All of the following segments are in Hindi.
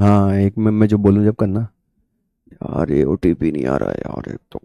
हाँ, एक में मैं जो बोलूँ जब करना। यार ये ओटीपी नहीं आ रहा है यार, एक तो।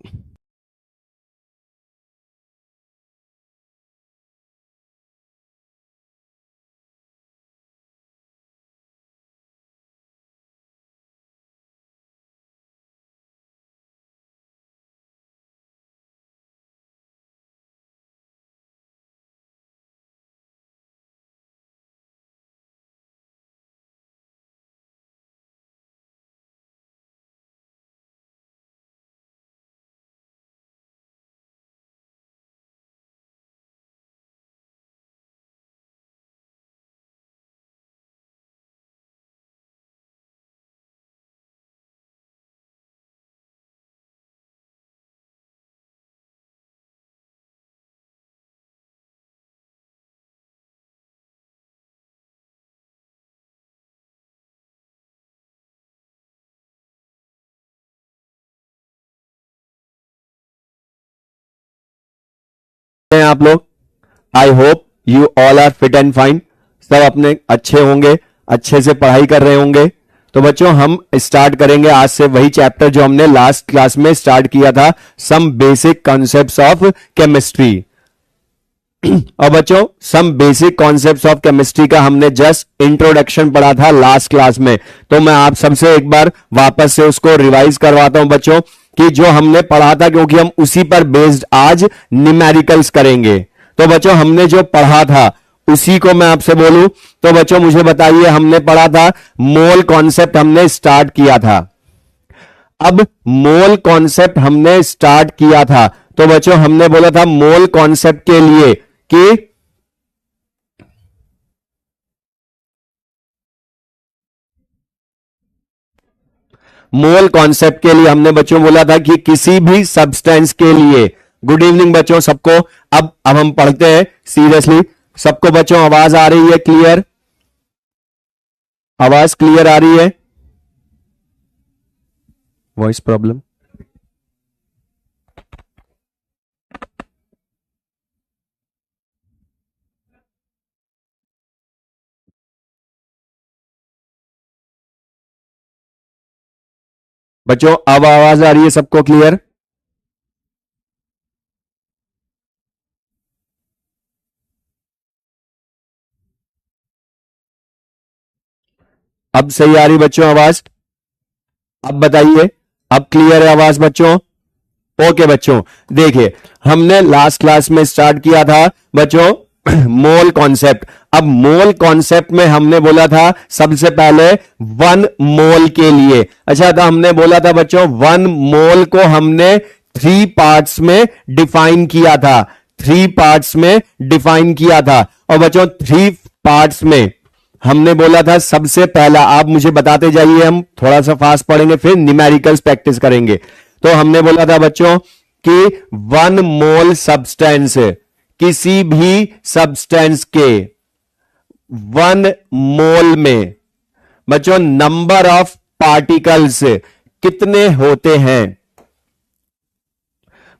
हैं आप लोग? I hope you all are fit and fine. सब अपने अच्छे होंगे, अच्छे से पढ़ाई कर रहे होंगे। तो बच्चों हम स्टार्ट करेंगे आज से वही चैप्टर जो हमने लास्ट क्लास में स्टार्ट किया था, some basic concepts of chemistry. और बच्चों some basic concepts of chemistry का हमने जस्ट इंट्रोडक्शन पढ़ा था लास्ट क्लास में। तो मैं आप सबसे एक बार वापस से उसको रिवाइज करवाता हूं बच्चों, कि जो हमने पढ़ा था, क्योंकि हम उसी पर बेस्ड आज न्यूमेरिकल्स करेंगे। तो बच्चों हमने जो पढ़ा था उसी को मैं आपसे बोलूं, तो बच्चों मुझे बताइए, हमने पढ़ा था मोल कॉन्सेप्ट हमने स्टार्ट किया था। अब मोल कॉन्सेप्ट हमने स्टार्ट किया था, तो बच्चों हमने बोला था मोल कॉन्सेप्ट के लिए कि मोल कॉन्सेप्ट के लिए हमने बच्चों बोला था कि किसी भी सब्सटेंस के लिए। गुड इवनिंग बच्चों सबको। अब हम पढ़ते हैं सीरियसली। सबको बच्चों आवाज आ रही है क्लियर? आवाज क्लियर आ रही है? Voice problem? बच्चों अब आवाज आ रही है सबको क्लियर? अब सही आ रही बच्चों आवाज? अब बताइए, अब क्लियर है आवाज बच्चों? ओके बच्चों, देखिए हमने लास्ट क्लास में स्टार्ट किया था बच्चों मोल कॉन्सेप्ट। अब मोल कॉन्सेप्ट में हमने बोला था सबसे पहले वन मोल के लिए। अच्छा, तो हमने बोला था बच्चों वन मोल को हमने थ्री पार्ट्स में डिफाइन किया था। थ्री पार्ट्स में डिफाइन किया था। और बच्चों थ्री पार्ट्स में हमने बोला था सबसे पहला, आप मुझे बताते जाइए, हम थोड़ा सा फास्ट पढ़ेंगे फिर न्यूमेरिकल्स प्रैक्टिस करेंगे। तो हमने बोला था बच्चों कि वन मोल सब्सटेंस, किसी भी सब्सटेंस के वन मोल में बच्चों नंबर ऑफ पार्टिकल्स कितने होते हैं?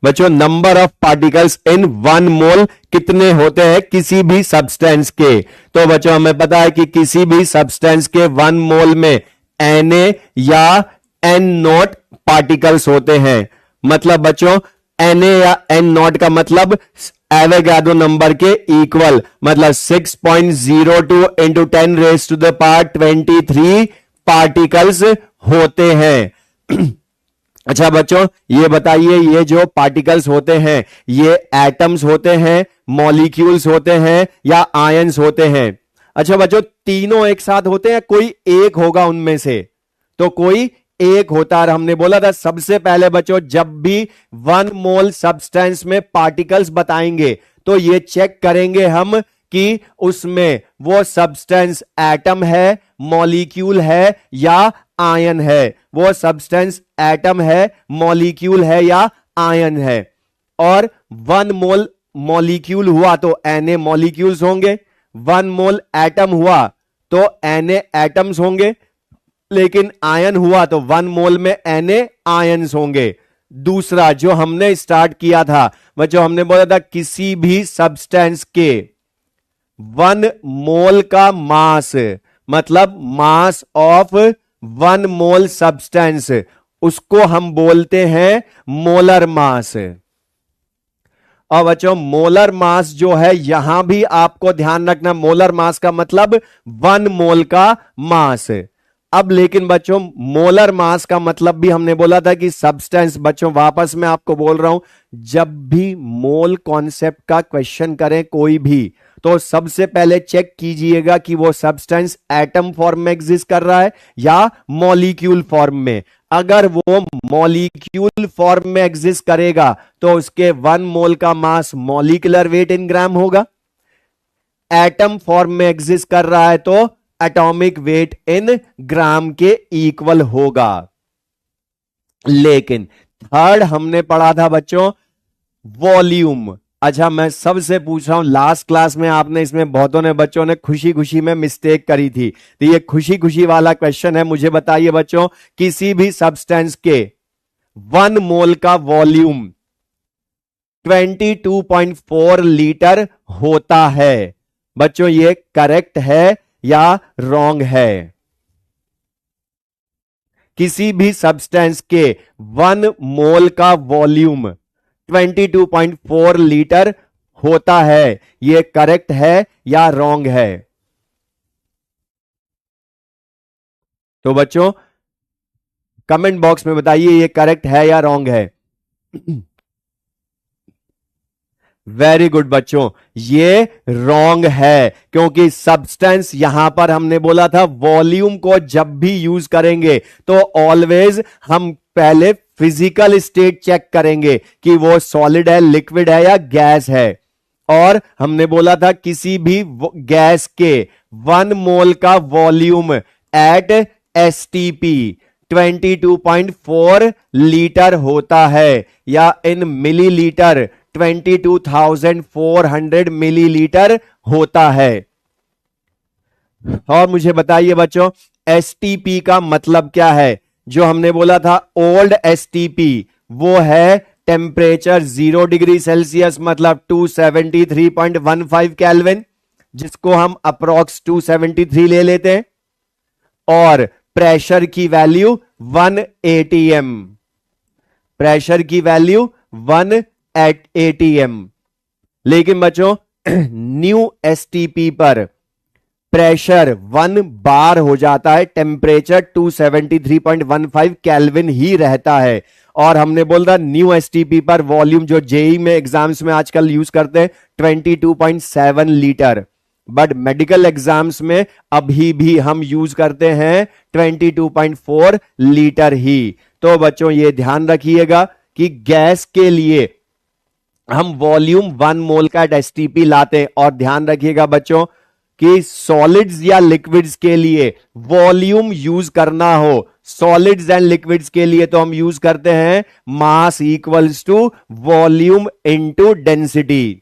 बच्चों number of particles in one mole कितने होते हैं किसी भी सब्सटेंस के? तो बच्चों हमें पता है कि किसी भी सब्सटेंस के वन मोल में Na या N नॉट पार्टिकल्स होते हैं। मतलब बच्चों Na या N नॉट का मतलब एवोगाड्रो नंबर के इक्वल, मतलब 6.02 into 10 raise to the power 23 particles होते हैं। अच्छा बच्चों ये बताइए, ये जो पार्टिकल्स होते हैं ये एटम्स होते हैं, मॉलिक्यूल्स होते हैं या आयंस होते हैं? अच्छा बच्चों तीनों एक साथ होते हैं, कोई एक होगा उनमें से? तो कोई एक होता है। हमने बोला था सबसे पहले बच्चों जब भी वन मोल सब्सटेंस में पार्टिकल्स बताएंगे तो ये चेक करेंगे हम कि उसमें वो सब्सटेंस एटम है, मॉलिक्यूल है या आयन है। वो सब्सटेंस एटम है, मॉलिक्यूल है या आयन है। और वन मोल मॉलिक्यूल हुआ तो Na मॉलिक्यूल्स होंगे, वन मोल एटम हुआ तो Na एटम्स होंगे, लेकिन आयन हुआ तो वन मोल में Na आयन्स होंगे। दूसरा जो हमने स्टार्ट किया था बच्चों, हमने बोला था किसी भी सब्सटेंस के वन मोल का मास, मतलब मास ऑफ 1 मोल सब्सटेंस, उसको हम बोलते हैं मोलर मास। और बच्चों मोलर मास जो है यहां भी आपको ध्यान रखना, मोलर मास का मतलब 1 मोल का मास। अब लेकिन बच्चों मोलर मास का मतलब भी हमने बोला था कि सब्सटेंस, बच्चों वापस मैं आपको बोल रहा हूं, जब भी मोल कॉन्सेप्ट का क्वेश्चन करें कोई भी, तो सबसे पहले चेक कीजिएगा कि वो सब्सटेंस एटम फॉर्म में एग्जिस्ट कर रहा है या मॉलिक्यूल फॉर्म में। अगर वो मॉलिक्यूल फॉर्म में एग्जिस्ट करेगा तो उसके 1 मोल का मास मॉलिक्यूलर वेट इन ग्राम होगा। एटम फॉर्म में एग्जिस्ट कर रहा है तो एटॉमिक वेट इन ग्राम के इक्वल होगा। लेकिन थर्ड हमने पढ़ा था बच्चों वॉल्यूम। अच्छा मैं सबसे पूछ रहा हूं, लास्ट क्लास में आपने इसमें बहुतों ने बच्चों ने खुशी खुशी में मिस्टेक करी थी, तो ये खुशी खुशी वाला क्वेश्चन है। मुझे बताइए बच्चों, किसी भी सब्सटेंस के 1 मोल का वॉल्यूम 22.4 लीटर होता है। बच्चों ये करेक्ट है या रॉन्ग है? किसी भी सब्सटेंस के 1 मोल का वॉल्यूम 22.4 लीटर होता है, यह करेक्ट है या रॉन्ग है? तो बच्चों कमेंट बॉक्स में बताइए ये करेक्ट है या रॉन्ग है। वेरी गुड बच्चों, ये रॉन्ग है, क्योंकि सब्सटेंस यहां पर हमने बोला था वॉल्यूम को जब भी यूज करेंगे तो ऑलवेज हम पहले फिजिकल स्टेट चेक करेंगे कि वो सॉलिड है, लिक्विड है या गैस है। और हमने बोला था किसी भी गैस के 1 मोल का वॉल्यूम एट एसटीपी 22.4 लीटर होता है, या इन मिलीलीटर 22,400 मिलीलीटर होता है। और मुझे बताइए बच्चों एसटीपी का मतलब क्या है? जो हमने बोला था ओल्ड एसटीपी वो है टेम्परेचर 0 डिग्री सेल्सियस मतलब 273.15 केल्विन, जिसको हम अप्रोक्स 273 ले लेते हैं, और प्रेशर की वैल्यू 1 atm, प्रेशर की वैल्यू 1 atm। लेकिन बच्चों न्यू एसटीपी पर प्रेशर 1 बार हो जाता है, टेम्परेचर 273.15 केल्विन ही रहता है। और हमने बोला न्यू एसटीपी पर वॉल्यूम जो जेई में एग्जाम्स में आजकल यूज करते हैं 22.7 लीटर, बट मेडिकल एग्जाम्स में अभी भी हम यूज करते हैं 22.4 लीटर ही। तो बच्चों ये ध्यान रखिएगा कि गैस के लिए हम वॉल्यूम 1 मोल का एसटीपी लाते हैं, और ध्यान रखिएगा बच्चों कि सॉलिड्स या लिक्विड्स के लिए वॉल्यूम यूज करना हो, सॉलिड्स एंड लिक्विड्स के लिए तो हम यूज करते हैं mass equals to volume into density,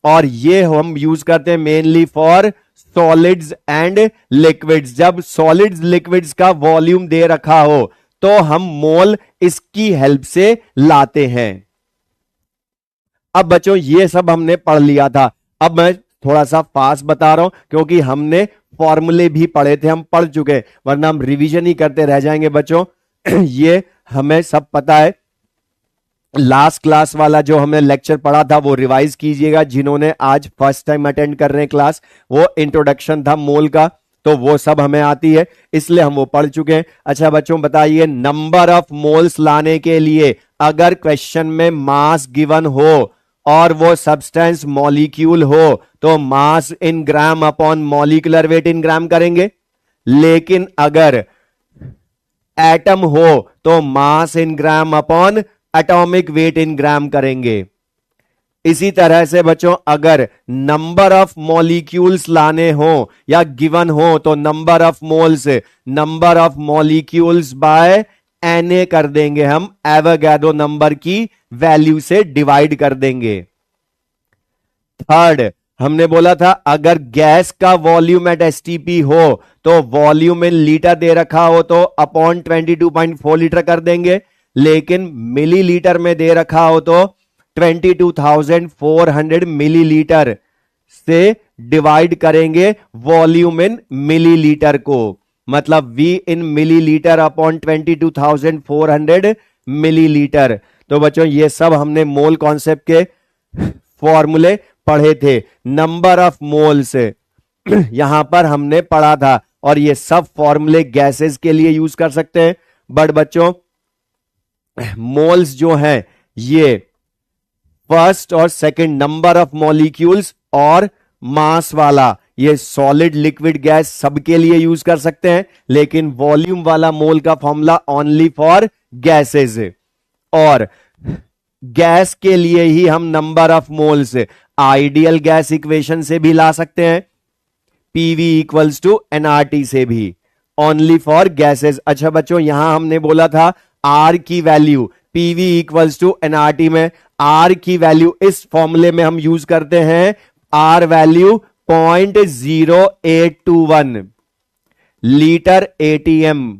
और ये हम यूज करते हैं mainly for solids and liquids. जब सॉलिड्स लिक्विड्स का वॉल्यूम दे रखा हो तो हम मोल इसकी हेल्प से लाते हैं। अब बच्चों ये सब हमने पढ़ लिया था। अब मैं थोड़ा सा फास्ट बता रहा हूं क्योंकि हमने फॉर्मूले भी पढ़े थे, हम पढ़ चुके, वरना हम रिवीजन ही करते रह जाएंगे बच्चों। ये हमें सब पता है। लास्ट क्लास वाला जो हमने लेक्चर पढ़ा था वो रिवाइज कीजिएगा, जिन्होंने आज फर्स्ट टाइम अटेंड कर रहे हैं क्लास, वो इंट्रोडक्शन था मोल का, तो वो सब हमें आती है, इसलिए हम वो पढ़ चुके हैं। अच्छा बच्चों बताइए, नंबर ऑफ मोल्स लाने के लिए अगर क्वेश्चन में मास गिवन हो और वो सब्सटेंस मॉलिक्यूल हो तो mass in gram upon molecular wait इन ग्राम करेंगे, लेकिन अगर एटम हो तो mass in gram upon atomic weight इन ग्राम करेंगे। इसी तरह से बच्चों अगर नंबर ऑफ मॉलिक्यूल्स लाने हो या गिवन हो तो number of moles number of molecules by Na कर देंगे, हम एवोगाड्रो नंबर की वैल्यू से डिवाइड कर देंगे। थर्ड हमने बोला था अगर गैस का वॉल्यूम एट एसटीपी हो तो वॉल्यूम इन लीटर दे रखा हो तो अपॉन 22.4 लीटर कर देंगे, लेकिन मिलीलीटर में दे रखा हो तो 22,400 मिलीलीटर से डिवाइड करेंगे वॉल्यूम इन मिलीलीटर को। मतलब V इन मिलीलीटर अपॉन 22,400 मिलीलीटर। तो बच्चों ये सब हमने मोल कॉन्सेप्ट के फॉर्मूले पढ़े थे। नंबर ऑफ मोल्स यहां पर हमने पढ़ा था, और ये सब फॉर्मूले गैसेस के लिए यूज कर सकते हैं। बट बच्चों मोल्स जो हैं ये फर्स्ट और सेकंड नंबर ऑफ मॉलिक्यूल्स और मास वाला, ये सॉलिड लिक्विड गैस सबके लिए यूज कर सकते हैं, लेकिन वॉल्यूम वाला मोल का फॉर्मूला ओनली फॉर गैसेस। और गैस के लिए ही हम number of moles ideal gas equation से भी ला सकते हैं, पीवी इक्वल्स टू एनआरटी से भी, ओनली फॉर गैसेस। अच्छा बच्चों यहां हमने बोला था आर की value PV equals to NRT में, आर की वैल्यू इस फॉर्मूले में हम यूज करते हैं आर वैल्यू 0.0821 लीटर एटीएम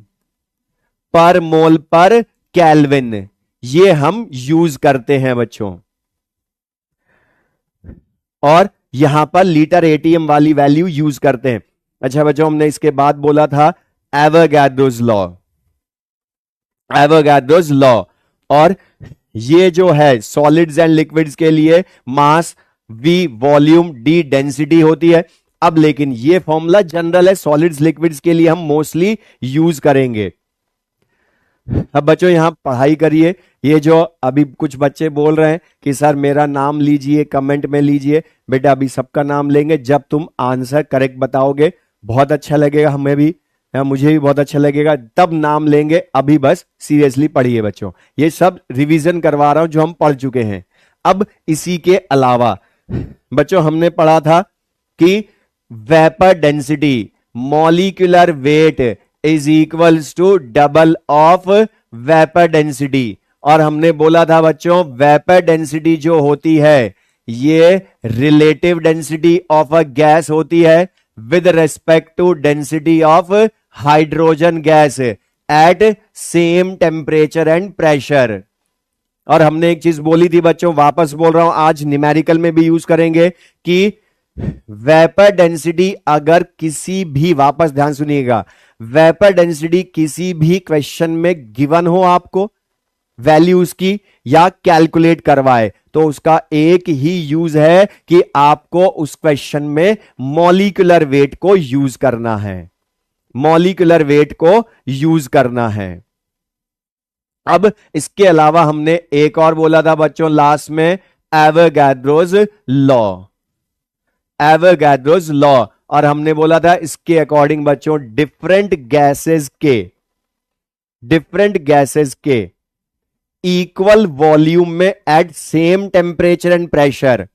पर मोल पर केल्विन, ये हम यूज करते हैं बच्चों। और यहां पर लीटर एटीएम वाली वैल्यू यूज करते हैं। अच्छा बच्चों हमने इसके बाद बोला था एवोगाड्रोस लॉ, एवोगाड्रोस लॉ। और ये जो है सॉलिड्स एंड लिक्विड्स के लिए mass V volume D density होती है। अब लेकिन ये फॉर्मूला जनरल है, सॉलिड्स लिक्विड्स के लिए हम मोस्टली यूज करेंगे। अब बच्चों यहां पढ़ाई करिए। ये जो अभी कुछ बच्चे बोल रहे हैं कि सर मेरा नाम लीजिए, कमेंट में लीजिए, बेटा अभी सबका नाम लेंगे, जब तुम आंसर करेक्ट बताओगे बहुत अच्छा लगेगा, हमें भी, मुझे भी बहुत अच्छा लगेगा, तब नाम लेंगे। अभी बस सीरियसली पढ़िए बच्चों, ये सब रिवीजन करवा रहा हूं जो हम पढ़ चुके हैं। अब इसी के अलावा बच्चों हमने पढ़ा था कि vapour density molecular weight is equals to double of vapour density. और हमने बोला था बच्चों वेपर डेंसिटी जो होती है ये relative density of a gas होती है with respect to density of hydrogen gas at same temperature and pressure. और हमने एक चीज बोली थी बच्चों, वापस बोल रहा हूं, आज न्यूमेरिकल में भी यूज करेंगे कि वेपर डेंसिटी अगर किसी भी, वापस ध्यान सुनिएगा, वेपर डेंसिटी किसी भी क्वेश्चन में गिवन हो आपको वैल्यू उसकी या कैलकुलेट करवाए, तो उसका एक ही यूज है कि आपको उस क्वेश्चन में मॉलिक्यूलर वेट को यूज करना है, मॉलिक्यूलर वेट को यूज करना है। अब इसके अलावा हमने एक और बोला था बच्चों लास्ट में, एवोगाड्रोस लॉ, एवोगाड्रोस लॉ। और हमने बोला था इसके अकॉर्डिंग बच्चों डिफरेंट गैसेस के इक्वल वॉल्यूम में at same temperature and pressure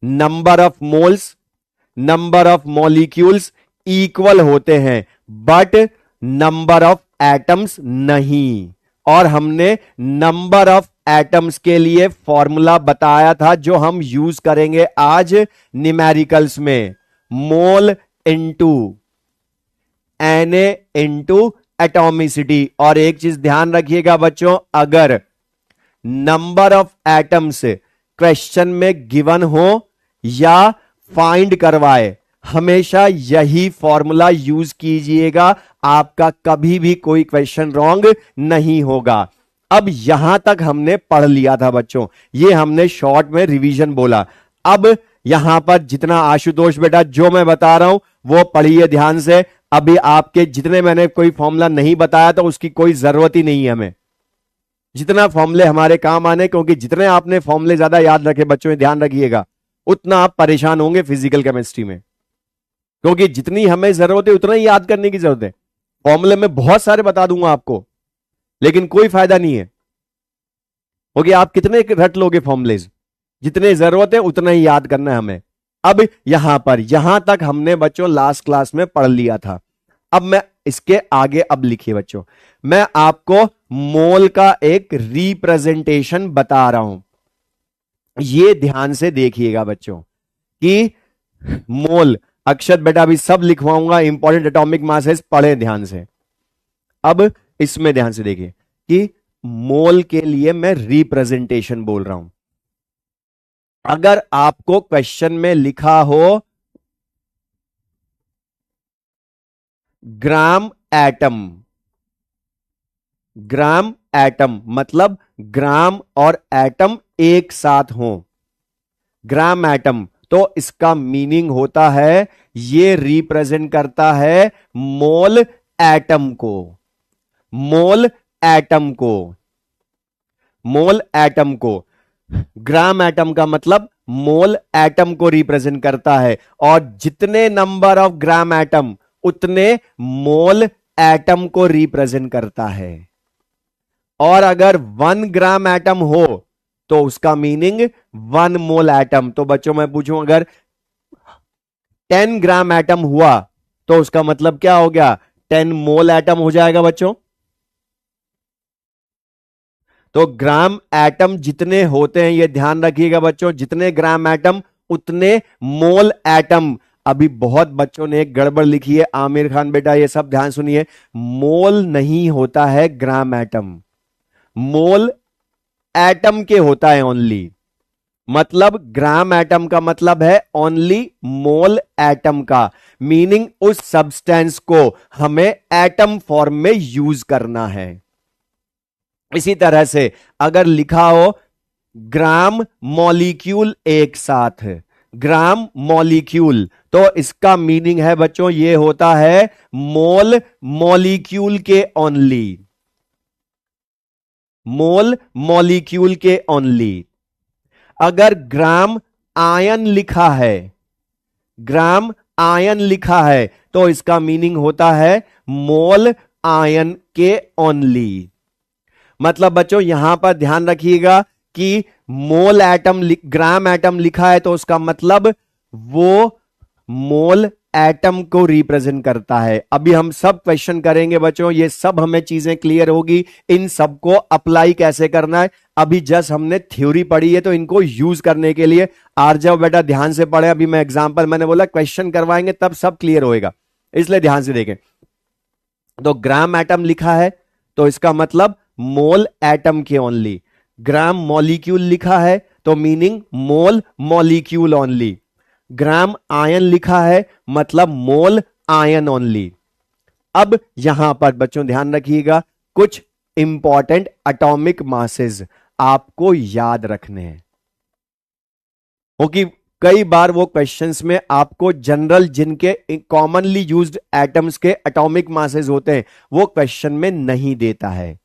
number of moles, number of molecules equal होते हैं, बट नंबर ऑफ एटम्स नहीं। और हमने नंबर ऑफ एटम्स के लिए फॉर्मूला बताया था जो हम यूज करेंगे आज न्यूमेरिकल्स में, mole into Na into atomicity. और एक चीज ध्यान रखिएगा बच्चों, अगर नंबर ऑफ एटम्स क्वेश्चन में गिवन हो या फाइंड करवाए, हमेशा यही फॉर्मूला यूज कीजिएगा, आपका कभी भी कोई क्वेश्चन रॉन्ग नहीं होगा। अब यहां तक हमने पढ़ लिया था बच्चों, ये हमने शॉर्ट में रिवीजन बोला। अब यहां पर जितना आशुतोष बेटा जो मैं बता रहा हूं वो पढ़िए ध्यान से। अभी आपके जितने मैंने कोई फॉर्मूला नहीं बताया तो उसकी कोई जरूरत ही नहीं है हमें, जितना फॉर्मूले हमारे काम आने, क्योंकि जितने आपने फॉर्मूले ज्यादा याद रखे बच्चों, ध्यान रखिएगा, उतना आप परेशान होंगे फिजिकल केमिस्ट्री में, क्योंकि जितनी हमें जरूरत है उतना ही याद करने की जरूरत है। फॉर्मूले में बहुत सारे बता दूंगा आपको, लेकिन कोई फायदा नहीं है, क्योंकि आप कितने रट लोगे फॉर्मूलेज, जितने जरूरत है उतना ही याद करना है हमें। अब यहां तक हमने बच्चों लास्ट क्लास में पढ़ लिया था। अब मैं इसके आगे, अब लिखिए बच्चों, मैं आपको मोल का एक रिप्रेजेंटेशन बता रहा हूं, ये ध्यान से देखिएगा बच्चों कि मोल, अक्षर बेटा अभी सब लिखवाऊंगा, इंपॉर्टेंट एटॉमिक मासेस पढ़े ध्यान से। अब इसमें ध्यान से देखिए कि मोल के लिए मैं रिप्रेजेंटेशन बोल रहा हूं। अगर आपको क्वेश्चन में लिखा हो ग्राम एटम। ग्राम एटम मतलब ग्राम और एटम एक साथ हों, ग्राम एटम। तो इसका मीनिंग होता है, ये रिप्रेजेंट करता है मोल एटम को, मोल एटम को, मोल एटम को। ग्राम एटम का मतलब मोल एटम को रिप्रेजेंट करता है, और जितने नंबर ऑफ ग्राम एटम उतने मोल एटम को रिप्रेजेंट करता है। और अगर 1 ग्राम एटम हो तो उसका मीनिंग 1 मोल एटम। तो बच्चों मैं पूछूं, अगर 10 ग्राम एटम हुआ तो उसका मतलब क्या हो गया, 10 मोल एटम हो जाएगा बच्चों। तो ग्राम एटम जितने होते हैं, ये ध्यान रखिएगा बच्चों, जितने ग्राम एटम उतने मोल एटम। अभी बहुत बच्चों ने एक गड़बड़ लिखी है, आमिर खान बेटा ये सब ध्यान सुनिए, मोल नहीं होता है ग्राम एटम, मोल एटम के होता है ओनली। मतलब ग्राम एटम का मतलब है ओनली मोल एटम का, मीनिंग उस सब्सटेंस को हमें एटम फॉर्म में यूज करना है। इसी तरह से अगर लिखा हो ग्राम मॉलिक्यूल एक साथ, ग्राम मॉलिक्यूल, तो इसका मीनिंग है बच्चों, ये होता है मोल मॉलिक्यूल के ओनली, मोल मॉलिक्यूल के ओनली। अगर ग्राम आयन लिखा है, ग्राम आयन लिखा है, तो इसका मीनिंग होता है मोल आयन के ओनली। मतलब बच्चों यहां पर ध्यान रखिएगा कि मोल एटम ग्राम एटम लिखा है तो उसका मतलब वो मोल एटम को रिप्रेजेंट करता है। अभी हम सब क्वेश्चन करेंगे बच्चों, ये सब हमें चीजें क्लियर होगी, इन सबको अप्लाई कैसे करना है। अभी जस्ट हमने थ्योरी पढ़ी है, तो इनको यूज करने के लिए आर्जव बेटा ध्यान से पढ़े। अभी मैं एग्जांपल, मैंने बोला क्वेश्चन करवाएंगे तब सब क्लियर होएगा, इसलिए ध्यान से देखें। तो ग्राम एटम लिखा है तो इसका मतलब मोल एटम के ओनली। ग्राम मॉलिक्यूल लिखा है तो मीनिंग मोल मॉलिक्यूल ओनली। ग्राम आयन लिखा है मतलब मोल आयन ओनली। अब यहां पर बच्चों ध्यान रखिएगा, कुछ इंपॉर्टेंट एटॉमिक मासेस आपको याद रखने हैं, क्योंकि कई बार वो क्वेश्चंस में आपको जनरल जिनके कॉमनली यूज्ड एटम्स के एटॉमिक मासेस होते हैं वो क्वेश्चन में नहीं देता है।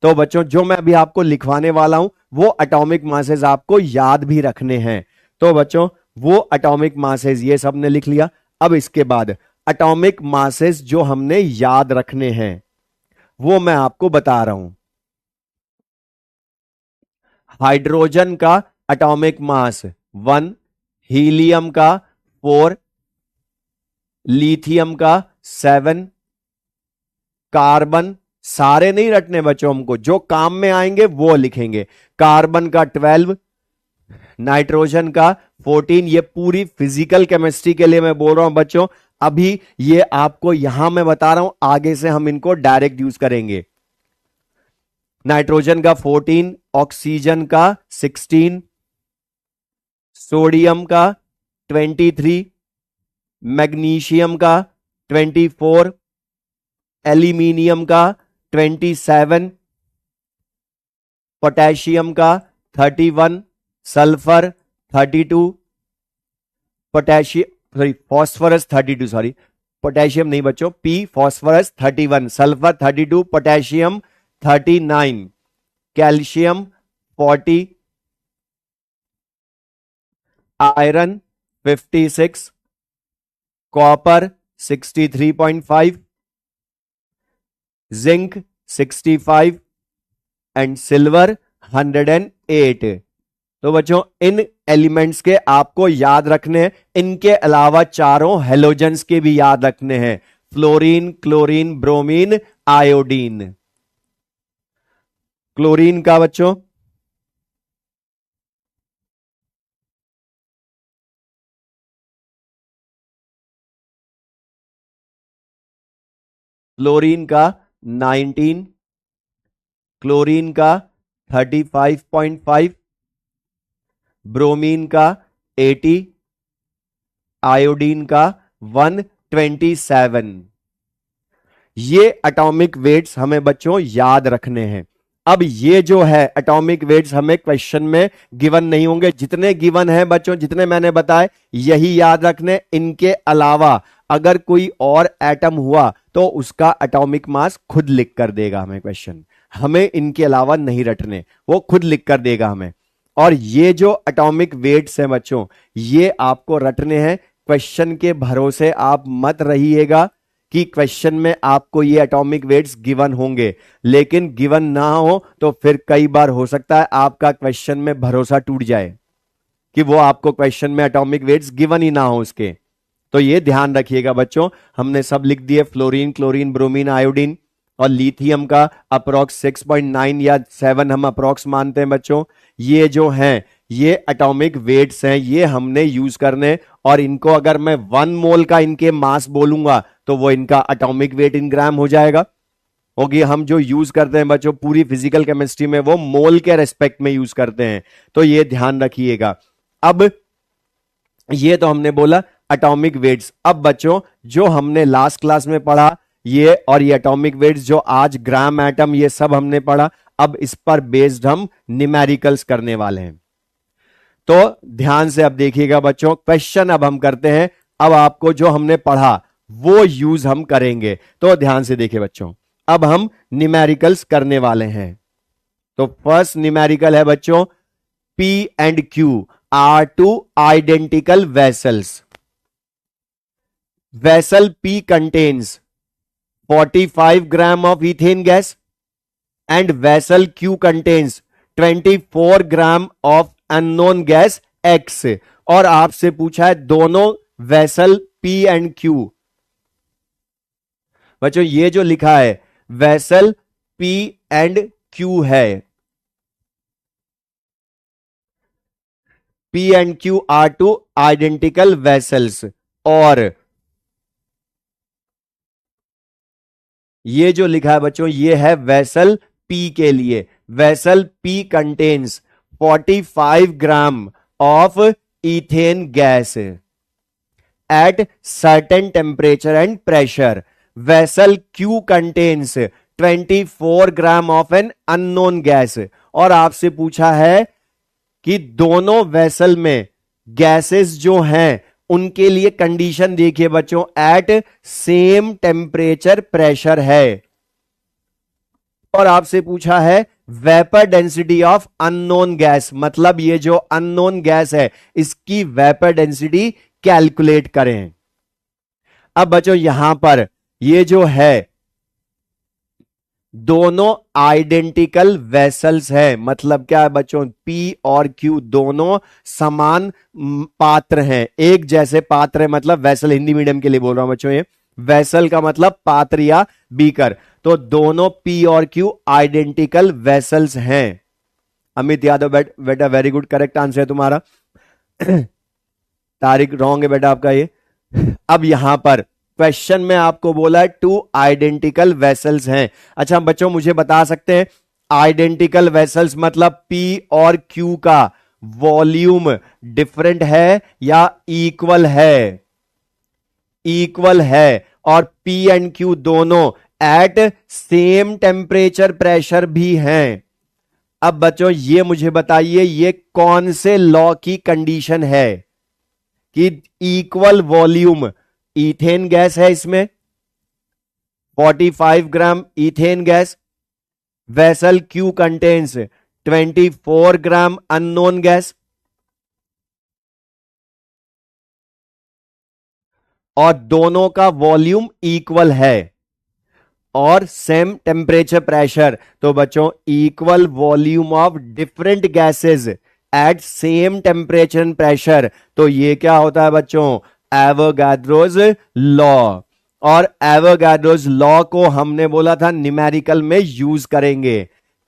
तो बच्चों जो मैं अभी आपको लिखवाने वाला हूं वो एटॉमिक मासेस आपको याद भी रखने हैं। तो बच्चों वो एटॉमिक मासेस ये सबने लिख लिया। अब इसके बाद एटॉमिक मासेस जो हमने याद रखने हैं वो मैं आपको बता रहा हूं। हाइड्रोजन का एटॉमिक मास 1, हीलियम का 4, लिथियम का 7, कार्बन, सारे नहीं रटने बच्चों, हमको जो काम में आएंगे वो लिखेंगे। कार्बन का 12, नाइट्रोजन का 14। ये पूरी फिजिकल केमिस्ट्री के लिए मैं बोल रहा हूं बच्चों, अभी ये आपको यहां मैं बता रहा हूं, आगे से हम इनको डायरेक्ट यूज करेंगे। नाइट्रोजन का 14, ऑक्सीजन का 16, सोडियम का 23, मैग्नीशियम का 24, एल्यूमिनियम का 27, पोटेशियम का 31, sulphur 32, potassium sorry phosphorus 32, sorry potassium नहीं बच्चों, P phosphorus 31, sulphur 32, potassium 39, calcium 40, iron 56, copper 63.5, zinc 65 and silver 108। तो बच्चों इन एलिमेंट्स के आपको याद रखने हैं। इनके अलावा चारों हेलोजेंस के भी याद रखने हैं, fluorine, chlorine, bromine, iodine. Chlorine का बच्चों क्लोरीन का 19, क्लोरीन का 35.5, ब्रोमीन का 80, आयोडीन का 127। ये एटॉमिक वेट्स हमें बच्चों याद रखने हैं। अब ये जो है एटॉमिक वेट्स हमें क्वेश्चन में गिवन नहीं होंगे, जितने गिवन है बच्चों, जितने मैंने बताए यही याद रखने। इनके अलावा अगर कोई और एटम हुआ तो उसका एटॉमिक मास खुद लिख कर देगा हमें क्वेश्चन, हमें इनके अलावा नहीं रटने, वो खुद लिख कर देगा हमें। और ये जो एटॉमिक वेट्स हैं बच्चों, ये आपको रटने हैं। क्वेश्चन के भरोसे आप मत रहिएगा कि क्वेश्चन में आपको ये एटॉमिक वेट्स गिवन होंगे, लेकिन गिवन ना हो तो फिर कई बार हो सकता है आपका क्वेश्चन में भरोसा टूट जाए कि वो आपको क्वेश्चन में एटॉमिक वेट्स गिवन ही ना हो उसके। तो ये ध्यान रखिएगा बच्चों, हमने सब लिख दिए, फ्लोरीन, क्लोरीन, ब्रोमीन, आयोडीन और लिथियम का अप्रोक्स 6.9 या 7 हम अप्रोक्स मानते हैं बच्चों। ये जो हैं ये एटॉमिक वेट्स हैं, ये हमने यूज करने, और इनको अगर मैं 1 मोल का इनके मास बोलूंगा तो वो इनका एटॉमिक वेट इन ग्राम हो जाएगा। क्योंकि हम जो यूज करते हैं बच्चों पूरी फिजिकल केमिस्ट्री में वो मोल के रेस्पेक्ट में यूज करते हैं, तो ये ध्यान रखिएगा। अब ये तो हमने बोला एटॉमिक वेट्स। अब बच्चों जो हमने लास्ट क्लास में पढ़ा ये और ये एटॉमिक वेट्स जो आज ग्राम एटम ये सब हमने पढ़ा, अब इस पर बेस्ड हम न्यूमेरिकल्स करने वाले हैं। तो ध्यान से अब देखिएगा बच्चों, क्वेश्चन अब हम करते हैं। अब आपको जो हमने पढ़ा वो यूज हम करेंगे, तो ध्यान से देखिए बच्चों, अब हम न्यूमेरिकल्स करने वाले हैं। तो फर्स्ट न्यूमेरिकल है बच्चों, P and Q are two identical vessels. Vessel P contains 45 gram of ethane gas and vessel Q contains 24 gram of unknown gas X। और आपसे पूछा है दोनों वेसल P एंड Q। बच्चों ये जो लिखा है वेसल P एंड Q है, P and Q are two identical vessels. और ये जो लिखा है बच्चों ये है वेसल P के लिए। Vessel P contains 45 gram of ethane gas at certain temperature and pressure. Vessel Q contains 24 gram of an unknown gas. और आपसे पूछा है कि दोनों वेसल में गैसेस जो हैं उनके लिए कंडीशन देखिए बच्चों, एट सेम टेम्परेचर प्रेशर है। और आपसे पूछा है vapour density of unknown gas, मतलब ये जो अननोन गैस है इसकी वेपर डेंसिटी कैलकुलेट करें। अब बच्चों यहां पर ये जो है दोनों आइडेंटिकल वेसल्स है, मतलब क्या है बच्चों, P और Q दोनों समान पात्र हैं, एक जैसे पात्र है, मतलब वेसल हिंदी मीडियम के लिए बोल रहा हूं बच्चों, ये वेसल का मतलब पात्र या बीकर। तो दोनों P और Q आइडेंटिकल वेसल्स हैं। अमित यादव बेटा वेरी गुड, करेक्ट आंसर है तुम्हारा। तारिक रॉन्ग है बेटा आपका ये। अब यहां पर क्वेश्चन में आपको बोला है 2 आइडेंटिकल वेसल्स हैं। अच्छा बच्चों मुझे बता सकते हैं आइडेंटिकल वेसल्स मतलब P और Q का वॉल्यूम डिफरेंट है या इक्वल है? इक्वल है। और P एंड Q दोनों एट सेम टेम्परेचर प्रेशर भी हैं। अब बच्चों ये मुझे बताइए ये कौन से लॉ की कंडीशन है कि इक्वल वॉल्यूम, इथेन गैस है इसमें 45 gram ethane gas, vessel Q contains 24 gram unknown gas, और दोनों का वॉल्यूम इक्वल है और सेम टेम्परेचर प्रेशर। तो बच्चों equal volume of different gases at same temperature and pressure, तो ये क्या होता है बच्चों, एवोगाड्रोज लॉ। और एवोगाड्रोज लॉ को हमने बोला था न्यूमेरिकल में यूज करेंगे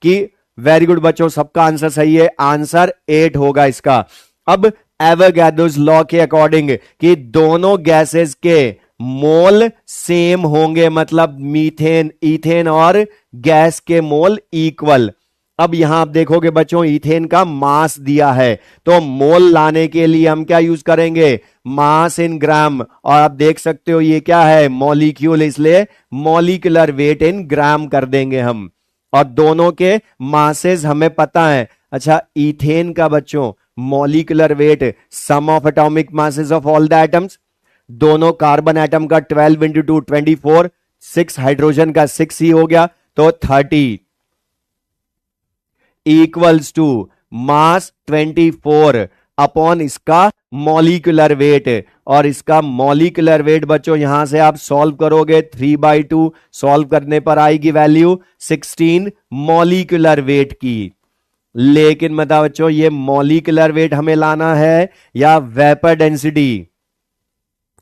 कि वेरी गुड बच्चों, सबका आंसर सही है, आंसर 8 होगा इसका। अब एवोगाड्रोज लॉ के अकॉर्डिंग कि दोनों गैसेस के मोल सेम होंगे, मतलब मीथेन, इथेन और गैस के मोल इक्वल। अब यहां आप देखोगे बच्चों इथेन का मास दिया है, तो मोल लाने के लिए हम क्या यूज करेंगे, मास इन ग्राम। और आप देख सकते हो ये क्या है, मॉलिक्यूल, इसलिए मॉलिक्यूलर वेट इन ग्राम कर देंगे हम। और दोनों के मासेस हमें पता है। अच्छा, इथेन का बच्चों molecular weight, sum of atomic masses of all the atoms, दोनों कार्बन एटम का 12 इंटू 2 24, 6 हाइड्रोजन का 6 ही हो गया, तो 30 इक्वल्स टू मास 24 अपॉन इसका मॉलिक्यूलर वेट। और इसका मॉलिक्यूलर वेट बच्चों यहां से आप सॉल्व करोगे 3/2, सॉल्व करने पर आएगी वैल्यू 16 मॉलिक्यूलर वेट की। लेकिन बता बच्चों ये मॉलिक्यूलर वेट हमें लाना है या वेपर डेंसिटी,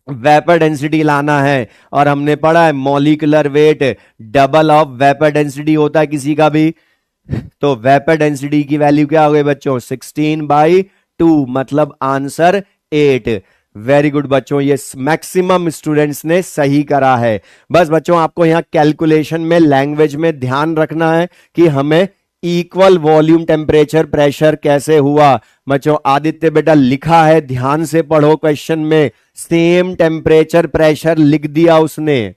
वेपर डेंसिटी लाना है। और हमने पढ़ा है molecular weight double of vapour density होता है किसी का भी, तो वेपर डेंसिटी की वैल्यू क्या हो गई बच्चों, 16/2, मतलब आंसर 8। वेरी गुड बच्चों, ये मैक्सिमम स्टूडेंट्स ने सही करा है। बस बच्चों आपको यहां कैलकुलेशन में, लैंग्वेज में ध्यान रखना है कि हमें इक्वल वॉल्यूम टेम्परेचर प्रेशर कैसे हुआ। बच्चों आदित्य बेटा लिखा है, ध्यान से पढ़ो, क्वेश्चन में सेम टेम्परेचर प्रेशर लिख दिया उसने,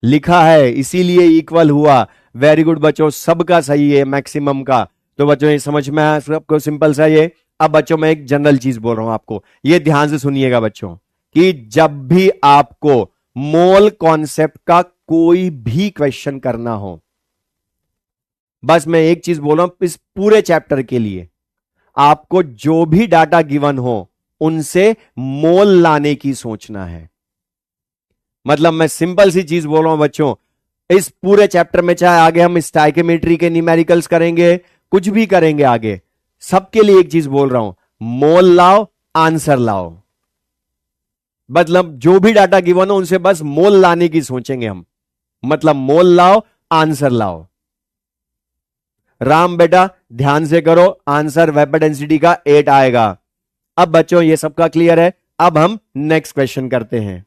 लिखा है, इसीलिए इक्वल हुआ। वेरी गुड बच्चों, सबका सही है मैक्सिमम का। तो बच्चों ये समझ में आया सबको, सिंपल सा ये। अब बच्चों मैं एक जनरल चीज बोल रहा हूं आपको, ये ध्यान से सुनिएगा बच्चों, कि जब भी आपको मोल कॉन्सेप्ट का कोई भी क्वेश्चन करना हो, बस मैं एक चीज बोल रहा हूं, इस पूरे चैप्टर के लिए आपको जो भी डाटा गिवन हो उनसे मोल लाने की सोचना है। मतलब मैं सिंपल सी चीज बोल रहा हूं बच्चों, इस पूरे चैप्टर में चाहे आगे हम स्टाइकोमेट्री के न्यूमेरिकल्स करेंगे, कुछ भी करेंगे आगे, सबके लिए एक चीज बोल रहा हूं, मोल लाओ, आंसर लाओ। मतलब जो भी डाटा गिवन हो उनसे बस मोल लाने की सोचेंगे हम, मतलब मोल लाओ, आंसर लाओ। राम बेटा ध्यान से करो, आंसर वेपर डेंसिटी का 8 आएगा। अब बच्चों ये सबका क्लियर है। अब हम नेक्स्ट क्वेश्चन करते हैं।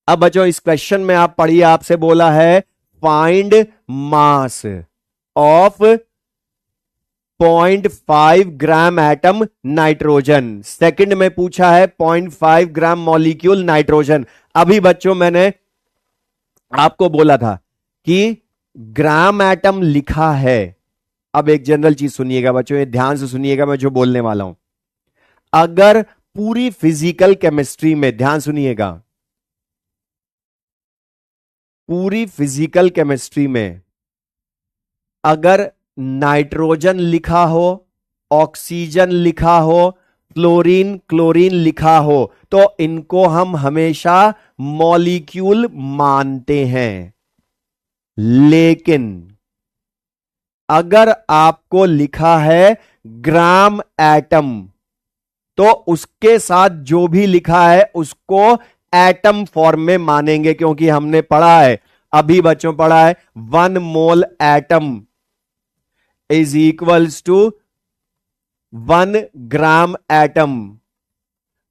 अब बच्चों इस क्वेश्चन में आप पढ़िए, आपसे बोला है find mass of 0.5 gram atom nitrogen. Second में पूछा है 0.5 ग्राम मॉलिक्यूल नाइट्रोजन। अभी बच्चों मैंने आपको बोला था कि ग्राम एटम लिखा है। अब एक जनरल चीज सुनिएगा बच्चों, ये ध्यान से सुनिएगा मैं जो बोलने वाला हूं। अगर पूरी फिजिकल केमिस्ट्री में, ध्यान सुनिएगा, पूरी फिजिकल केमिस्ट्री में अगर नाइट्रोजन लिखा हो, ऑक्सीजन लिखा हो, फ्लोरीन क्लोरीन लिखा हो, तो इनको हम हमेशा मॉलिक्यूल मानते हैं। लेकिन अगर आपको लिखा है ग्राम एटम, तो उसके साथ जो भी लिखा है उसको एटम फॉर्म में मानेंगे, क्योंकि हमने पढ़ा है, अभी बच्चों पढ़ा है 1 mole atom is equals to 1 gram atom.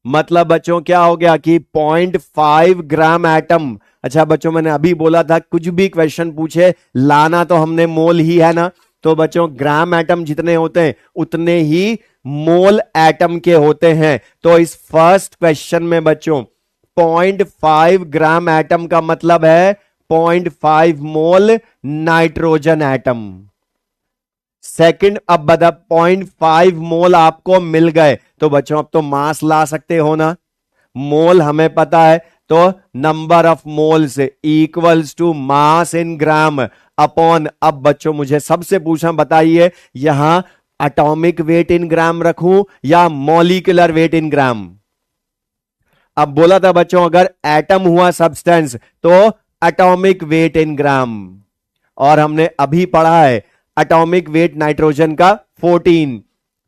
मतलब बच्चों क्या हो गया कि 0.5 ग्राम एटम। अच्छा बच्चों मैंने अभी बोला था कुछ भी क्वेश्चन पूछे लाना तो हमने मोल ही है ना, तो बच्चों ग्राम एटम जितने होते हैं उतने ही मोल एटम के होते हैं। तो इस फर्स्ट क्वेश्चन में बच्चों 0.5 ग्राम एटम का मतलब है 0.5 मोल नाइट्रोजन एटम। सेकंड, अब बता 0.5 मोल आपको मिल गए, तो बच्चों अब तो मास ला सकते हो ना, मोल हमें पता है, तो number of moles equals to mass in gram upon. अब बच्चों मुझे सबसे पूछना, बताइए यहां एटॉमिक वेट इन ग्राम रखूं या मॉलिक्यूलर वेट इन ग्राम। अब बोला था बच्चों अगर एटम हुआ सब्सटेंस तो एटॉमिक वेट इन ग्राम, और हमने अभी पढ़ा है एटॉमिक वेट नाइट्रोजन का 14,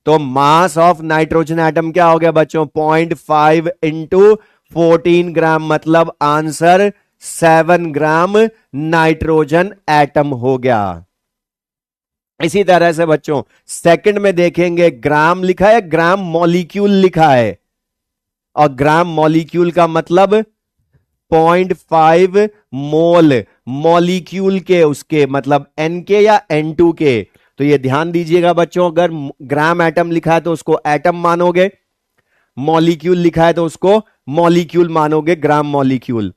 तो मास ऑफ नाइट्रोजन एटम क्या हो गया बच्चों 0.5 इंटू 14 ग्राम, मतलब आंसर 7 ग्राम नाइट्रोजन एटम हो गया। इसी तरह से बच्चों सेकंड में देखेंगे, ग्राम लिखा है, ग्राम मॉलिक्यूल लिखा है, और ग्राम मॉलिक्यूल का मतलब 0.5 मोल, मॉलिक्यूल के, उसके मतलब एन के या N2 के। तो ये ध्यान दीजिएगा बच्चों, अगर ग्राम एटम लिखा है तो उसको एटम मानोगे, मॉलिक्यूल लिखा है तो उसको मॉलिक्यूल मानोगे, ग्राम मॉलिक्यूल।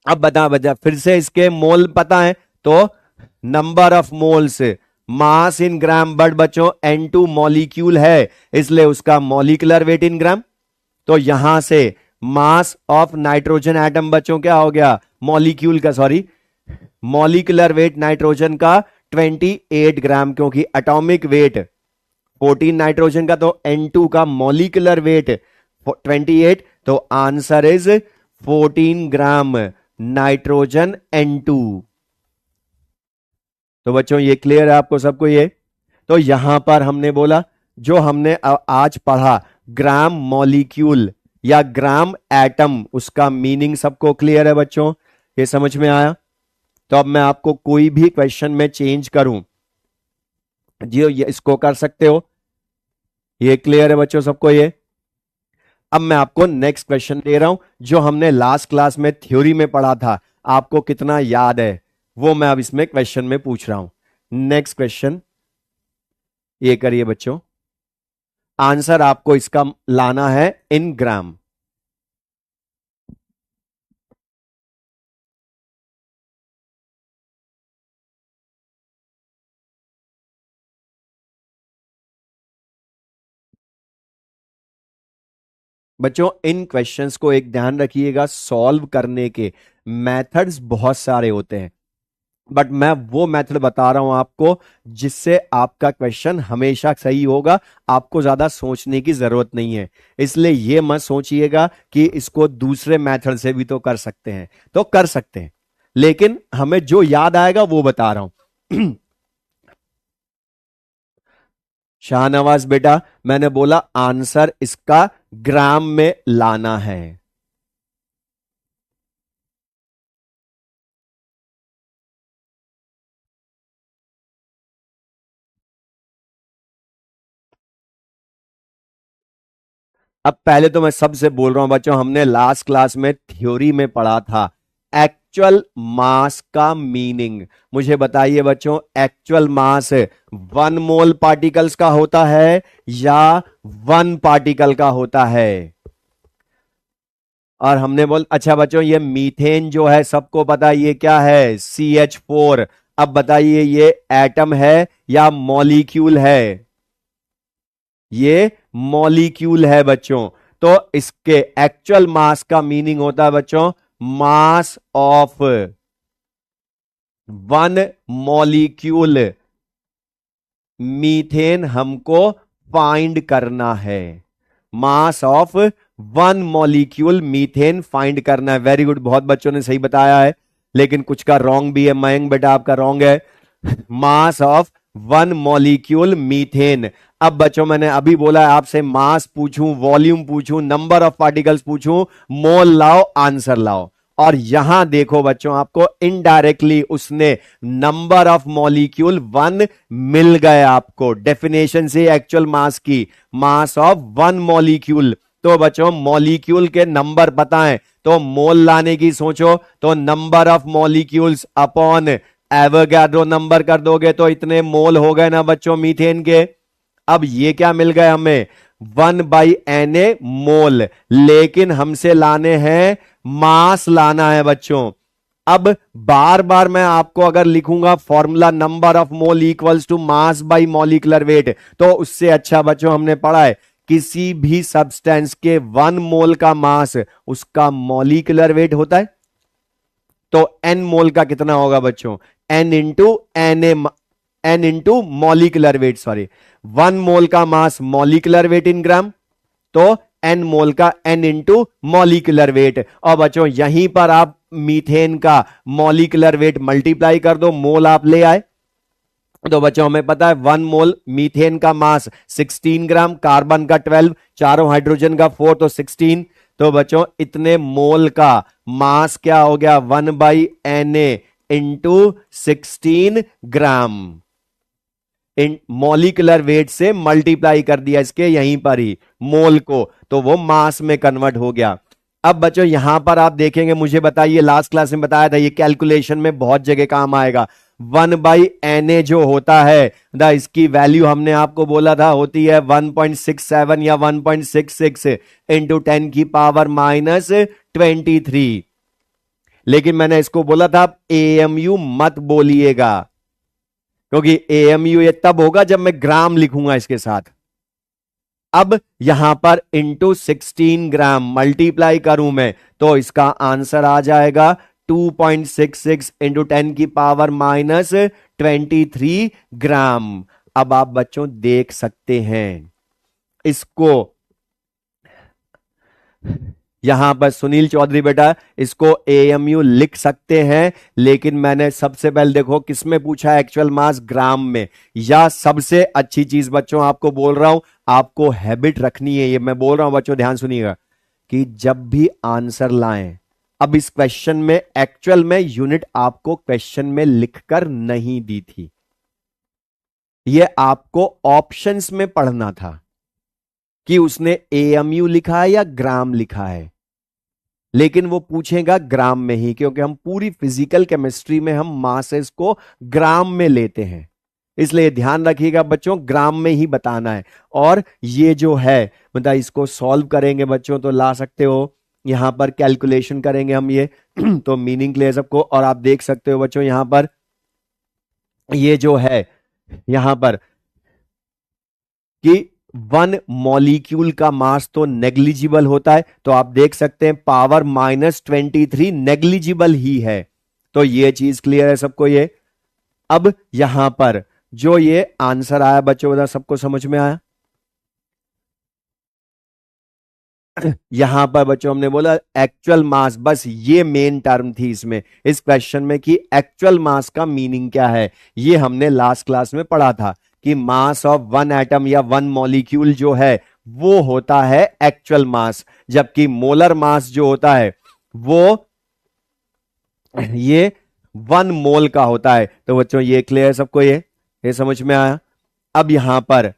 अब बता फिर से इसके मोल पता है तो number of moles, mass in gram, but बच्चों N2 मॉलिक्यूल है इसलिए उसका मॉलिक्यूलर वेट इन ग्राम। तो यहां से मास ऑफ नाइट्रोजन एटम बच्चों क्या हो गया, मॉलिक्यूल का, सॉरी मॉलिक्यूलर वेट नाइट्रोजन का 28 ग्राम, क्योंकि एटॉमिक वेट 14 नाइट्रोजन का, तो N2 का मॉलिक्यूलर वेट 28, तो answer is 14 gram nitrogen N2। तो बच्चों ये क्लियर है आपको सबको ये। तो यहां पर हमने बोला, जो हमने आज पढ़ा ग्राम मॉलिक्यूल या ग्राम एटम, उसका मीनिंग सबको क्लियर है बच्चों, ये समझ में आया। तो अब मैं आपको कोई भी क्वेश्चन में चेंज करूं जी, ये इसको कर सकते हो, ये क्लियर है बच्चों सबको ये। अब मैं आपको नेक्स्ट क्वेश्चन दे रहा हूं, जो हमने लास्ट क्लास में थ्योरी में पढ़ा था, आपको कितना याद है वो मैं अब इसमें क्वेश्चन में पूछ रहा हूं। नेक्स्ट क्वेश्चन ये करिए बच्चों, आंसर आपको इसका लाना है इन ग्राम। बच्चों इन क्वेश्चंस को एक ध्यान रखिएगा, सॉल्व करने के मेथड्स बहुत सारे होते हैं, बट मैं वो मेथड बता रहा हूं आपको जिससे आपका क्वेश्चन हमेशा सही होगा, आपको ज्यादा सोचने की जरूरत नहीं है। इसलिए ये मत सोचिएगा कि इसको दूसरे मेथड से भी तो कर सकते हैं, तो कर सकते हैं, लेकिन हमें जो याद आएगा वो बता रहा हूं। शाहनवाज बेटा, मैंने बोला आंसर इसका ग्राम में लाना है। अब पहले तो मैं सबसे बोल रहा हूं बच्चों, हमने लास्ट क्लास में थ्योरी में पढ़ा था एक्चुअल मास का मीनिंग। मुझे बताइए बच्चों, एक्चुअल मास 1 मोल पार्टिकल्स का होता है या 1 पार्टिकल का होता है? और हमने बोल, अच्छा बच्चों ये मीथेन जो है सबको पता है ये क्या है, CH4। अब बताइए ये एटम है या मॉलिक्यूल है? ये मॉलिक्यूल है बच्चों। तो इसके एक्चुअल मास का मीनिंग होता है बच्चों, मास ऑफ 1 मॉलिक्यूल मीथेन हमको फाइंड करना है। Mass of 1 molecule methane find करना है। वेरी गुड, बहुत बच्चों ने सही बताया है, लेकिन कुछ का रॉन्ग भी है। मयंक बेटा आपका रॉन्ग है, मास ऑफ 1 मॉलिक्यूल मीथेन। अब बच्चों मैंने अभी बोला है आपसे, मास पूछूं, वॉल्यूम पूछूं, नंबर ऑफ पार्टिकल्स पूछूं, मोल लाओ, आंसर लाओ। और यहां देखो बच्चों, आपको इनडायरेक्टली उसने नंबर ऑफ मॉलिक्यूल 1 मिल गए आपको डेफिनेशन से एक्चुअल मास की, मास ऑफ 1 मॉलिक्यूल। तो बच्चों मॉलिक्यूल के नंबर पता है तो मोल लाने की सोचो, तो number of molecules upon Avogadro number कर दोगे तो इतने मोल हो गए ना बच्चों मीथेन के। अब ये क्या मिल गए हमें, 1/Na मोल, लेकिन हमसे लाने हैं मास लाना है बच्चों। अब बार बार मैं आपको अगर लिखूंगा formula number of mole equals to mass by molecular weight, तो उससे अच्छा बच्चों हमने पढ़ा है किसी भी सब्सटेंस के 1 मोल का मास उसका मॉलिक्यूलर वेट होता है। तो n मोल का कितना होगा बच्चों, n into molecular weight, sorry 1 मोल का मास मॉलिक्यूलर वेट इन ग्राम, तो n मोल का n इंटू मॉलिक्यूलर वेट। और बच्चों यहीं पर आप मीथेन का मॉलिक्यूलर वेट मल्टीप्लाई कर दो, मोल आप ले आए। तो बच्चों हमें पता है 1 मोल मीथेन का मास 16 ग्राम, कार्बन का 12, चारों हाइड्रोजन का 4, तो 16। तो बच्चों इतने मोल का मास क्या हो गया, 1/Na इंटू 16 ग्राम। मॉलिक्यूलर वेट से मल्टीप्लाई कर दिया इसके यहीं पर ही मोल को, तो वो मास में कन्वर्ट हो गया। अब बच्चों यहां पर आप देखेंगे, मुझे बताइए, लास्ट क्लास में बताया था ये कैलकुलेशन में बहुत जगह काम आएगा। 1/Na जो होता है इसकी वैल्यू हमने आपको बोला था होती है 1.67 या 1.66 इंटू 10⁻⁻23। लेकिन मैंने इसको बोला था AMU मत बोलिएगा, क्योंकि AMU ये तब होगा जब मैं ग्राम लिखूंगा इसके साथ। अब यहां पर इंटू 16 ग्राम मल्टीप्लाई करूं मैं, तो इसका आंसर आ जाएगा 2.66 इंटू 10⁻⁻23 ग्राम। अब आप बच्चों देख सकते हैं इसको, यहां पर सुनील चौधरी बेटा इसको AMU लिख सकते हैं, लेकिन मैंने सबसे पहले देखो किसमें पूछा, एक्चुअल मास ग्राम में। या सबसे अच्छी चीज बच्चों आपको बोल रहा हूं, आपको हैबिट रखनी है, ये मैं बोल रहा हूं बच्चों ध्यान सुनिएगा, कि जब भी आंसर लाएं, अब इस क्वेश्चन में एक्चुअल में यूनिट आपको क्वेश्चन में लिखकर नहीं दी थी, ये आपको ऑप्शंस में पढ़ना था कि उसने AMU लिखा है या ग्राम लिखा है। लेकिन वो पूछेगा ग्राम में ही, क्योंकि हम पूरी फिजिकल केमिस्ट्री में हम मासेस को ग्राम में लेते हैं, इसलिए ध्यान रखिएगा बच्चों ग्राम में ही बताना है। और ये जो है मतलब इसको सॉल्व करेंगे बच्चों तो ला सकते हो, यहां पर कैलकुलेशन करेंगे हम ये तो मीनिंग क्लियर सबको। और आप देख सकते हो बच्चों यहां पर ये जो है यहां पर कि 1 मॉलिक्यूल का मास तो नेग्लिजिबल होता है, तो आप देख सकते हैं पावर -23 नेग्लिजिबल ही है, तो ये चीज क्लियर है सबको ये। अब यहां पर जो ये आंसर आया बच्चों बता सबको समझ में आया? यहां पर बच्चों हमने बोला एक्चुअल मास, बस ये मेन टर्म थी इसमें इस क्वेश्चन में कि एक्चुअल मास का मीनिंग क्या है। ये हमने लास्ट क्लास में पढ़ा था कि मास ऑफ 1 एटम या 1 मॉलिक्यूल जो है वो होता है एक्चुअल मास, जबकि मोलर मास जो होता है वो ये 1 मोल का होता है। तो बच्चों ये क्लियर सबको, ये समझ में आया? अब यहां पर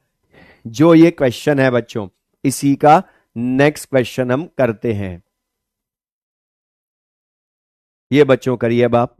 जो ये क्वेश्चन है बच्चों, इसी का नेक्स्ट क्वेश्चन हम करते हैं। ये बच्चों करिए अब आप।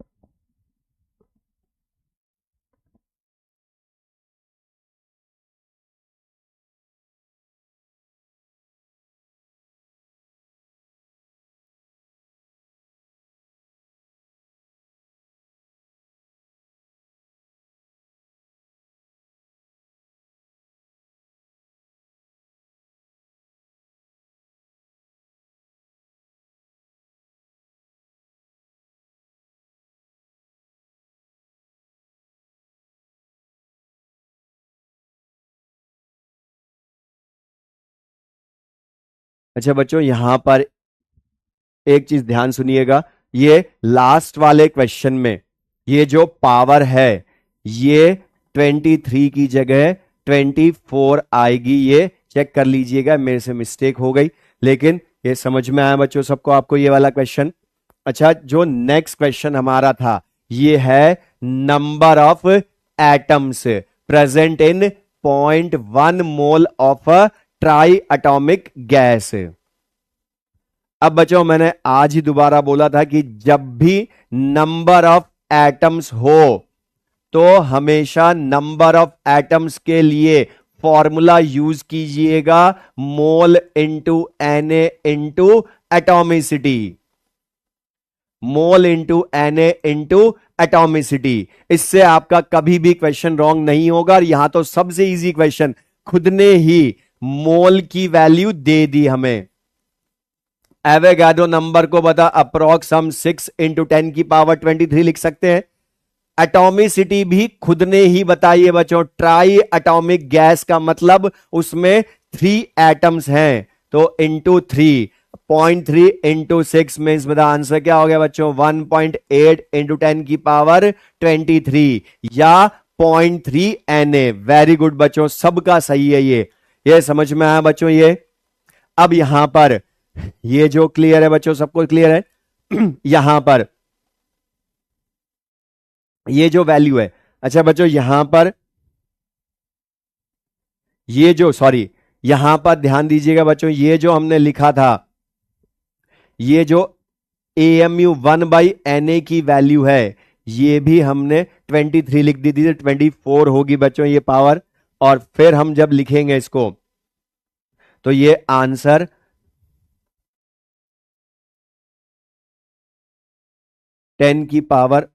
अच्छा बच्चों यहां पर एक चीज ध्यान सुनिएगा, ये लास्ट वाले क्वेश्चन में ये जो पावर है ये 23 की जगह 24 आएगी, ये चेक कर लीजिएगा, मेरे से मिस्टेक हो गई, लेकिन ये समझ में आया बच्चों सबको आपको ये वाला क्वेश्चन। अच्छा जो नेक्स्ट क्वेश्चन हमारा था ये है number of atoms present in 0.1 mole of a try atomic gas. अब बच्चों मैंने आज ही दोबारा बोला था कि जब भी नंबर ऑफ एटम्स हो तो हमेशा नंबर ऑफ एटम्स के लिए फॉर्मूला यूज कीजिएगा mole into Na into atomicity, mole into Na into atomicity. इससे आपका कभी भी क्वेश्चन रॉन्ग नहीं होगा। और यहां तो सबसे इजी क्वेश्चन, खुद ने ही मोल की वैल्यू दे दी हमें। एवोगाड्रो नंबर को बता अप्रोक्स हम 6 इंटू 10⁻23 लिख सकते हैं। एटॉमिसिटी भी खुद ने ही बताई है बच्चों, ट्राई एटॉमिक गैस का मतलब उसमें 3 एटम्स हैं, तो इंटू 3, 0.3 इंटू 6 में इसमें आंसर क्या हो गया बच्चों 1.8 इंटू 10⁻23 या 0.3 Na। वेरी गुड बच्चों, सबका सही है ये समझ में आया बच्चों ये। अब यहां पर ये जो क्लियर है बच्चों, सबको क्लियर है यहां पर ये जो वैल्यू है। अच्छा बच्चों यहां पर ये जो यहां पर ध्यान दीजिएगा बच्चों, ये जो हमने लिखा था ये जो AMU1/Na की वैल्यू है, ये भी हमने 23 लिख दी थी, 24 होगी बच्चों ये पावर। और फिर हम जब लिखेंगे इसको तो ये आंसर 10 की पावर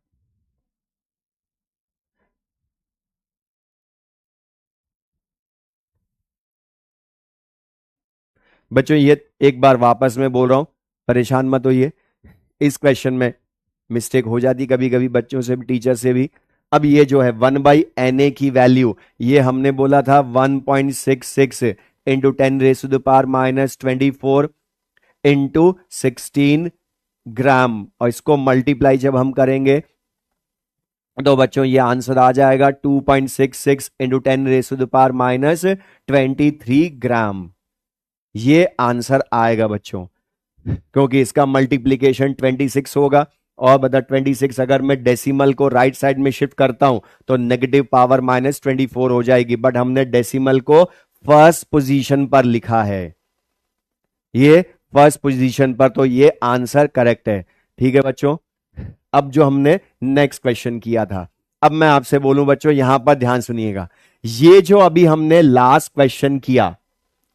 बच्चों, ये एक बार वापस मैं बोल रहा हूं, परेशान मत होइए। इस क्वेश्चन में मिस्टेक हो जाती कभी कभी बच्चों से भी, टीचर से भी। अब ये जो है 1/Na की वैल्यू, ये हमने बोला था 1.66 इंटू 10⁻⁻24 इंटू 16 ग्राम, और इसको मल्टीप्लाई जब हम करेंगे तो बच्चों ये आंसर आ जाएगा 2.66 इंटू 10⁻⁻23 ग्राम। ये आंसर आएगा बच्चों, क्योंकि इसका मल्टीप्लीकेशन 26 होगा। और बता 26 अगर मैं डेसिमल को राइट साइड में शिफ्ट करता हूं तो नेगेटिव पावर -24 हो जाएगी, बट हमने डेसिमल को फर्स्ट पोजीशन पर लिखा है, ये फर्स्ट पोजीशन पर, तो ये आंसर करेक्ट है। ठीक है बच्चों, अब जो हमने नेक्स्ट क्वेश्चन किया था, अब मैं आपसे बोलूं बच्चों, यहां पर ध्यान सुनिएगा। ये जो अभी हमने लास्ट क्वेश्चन किया,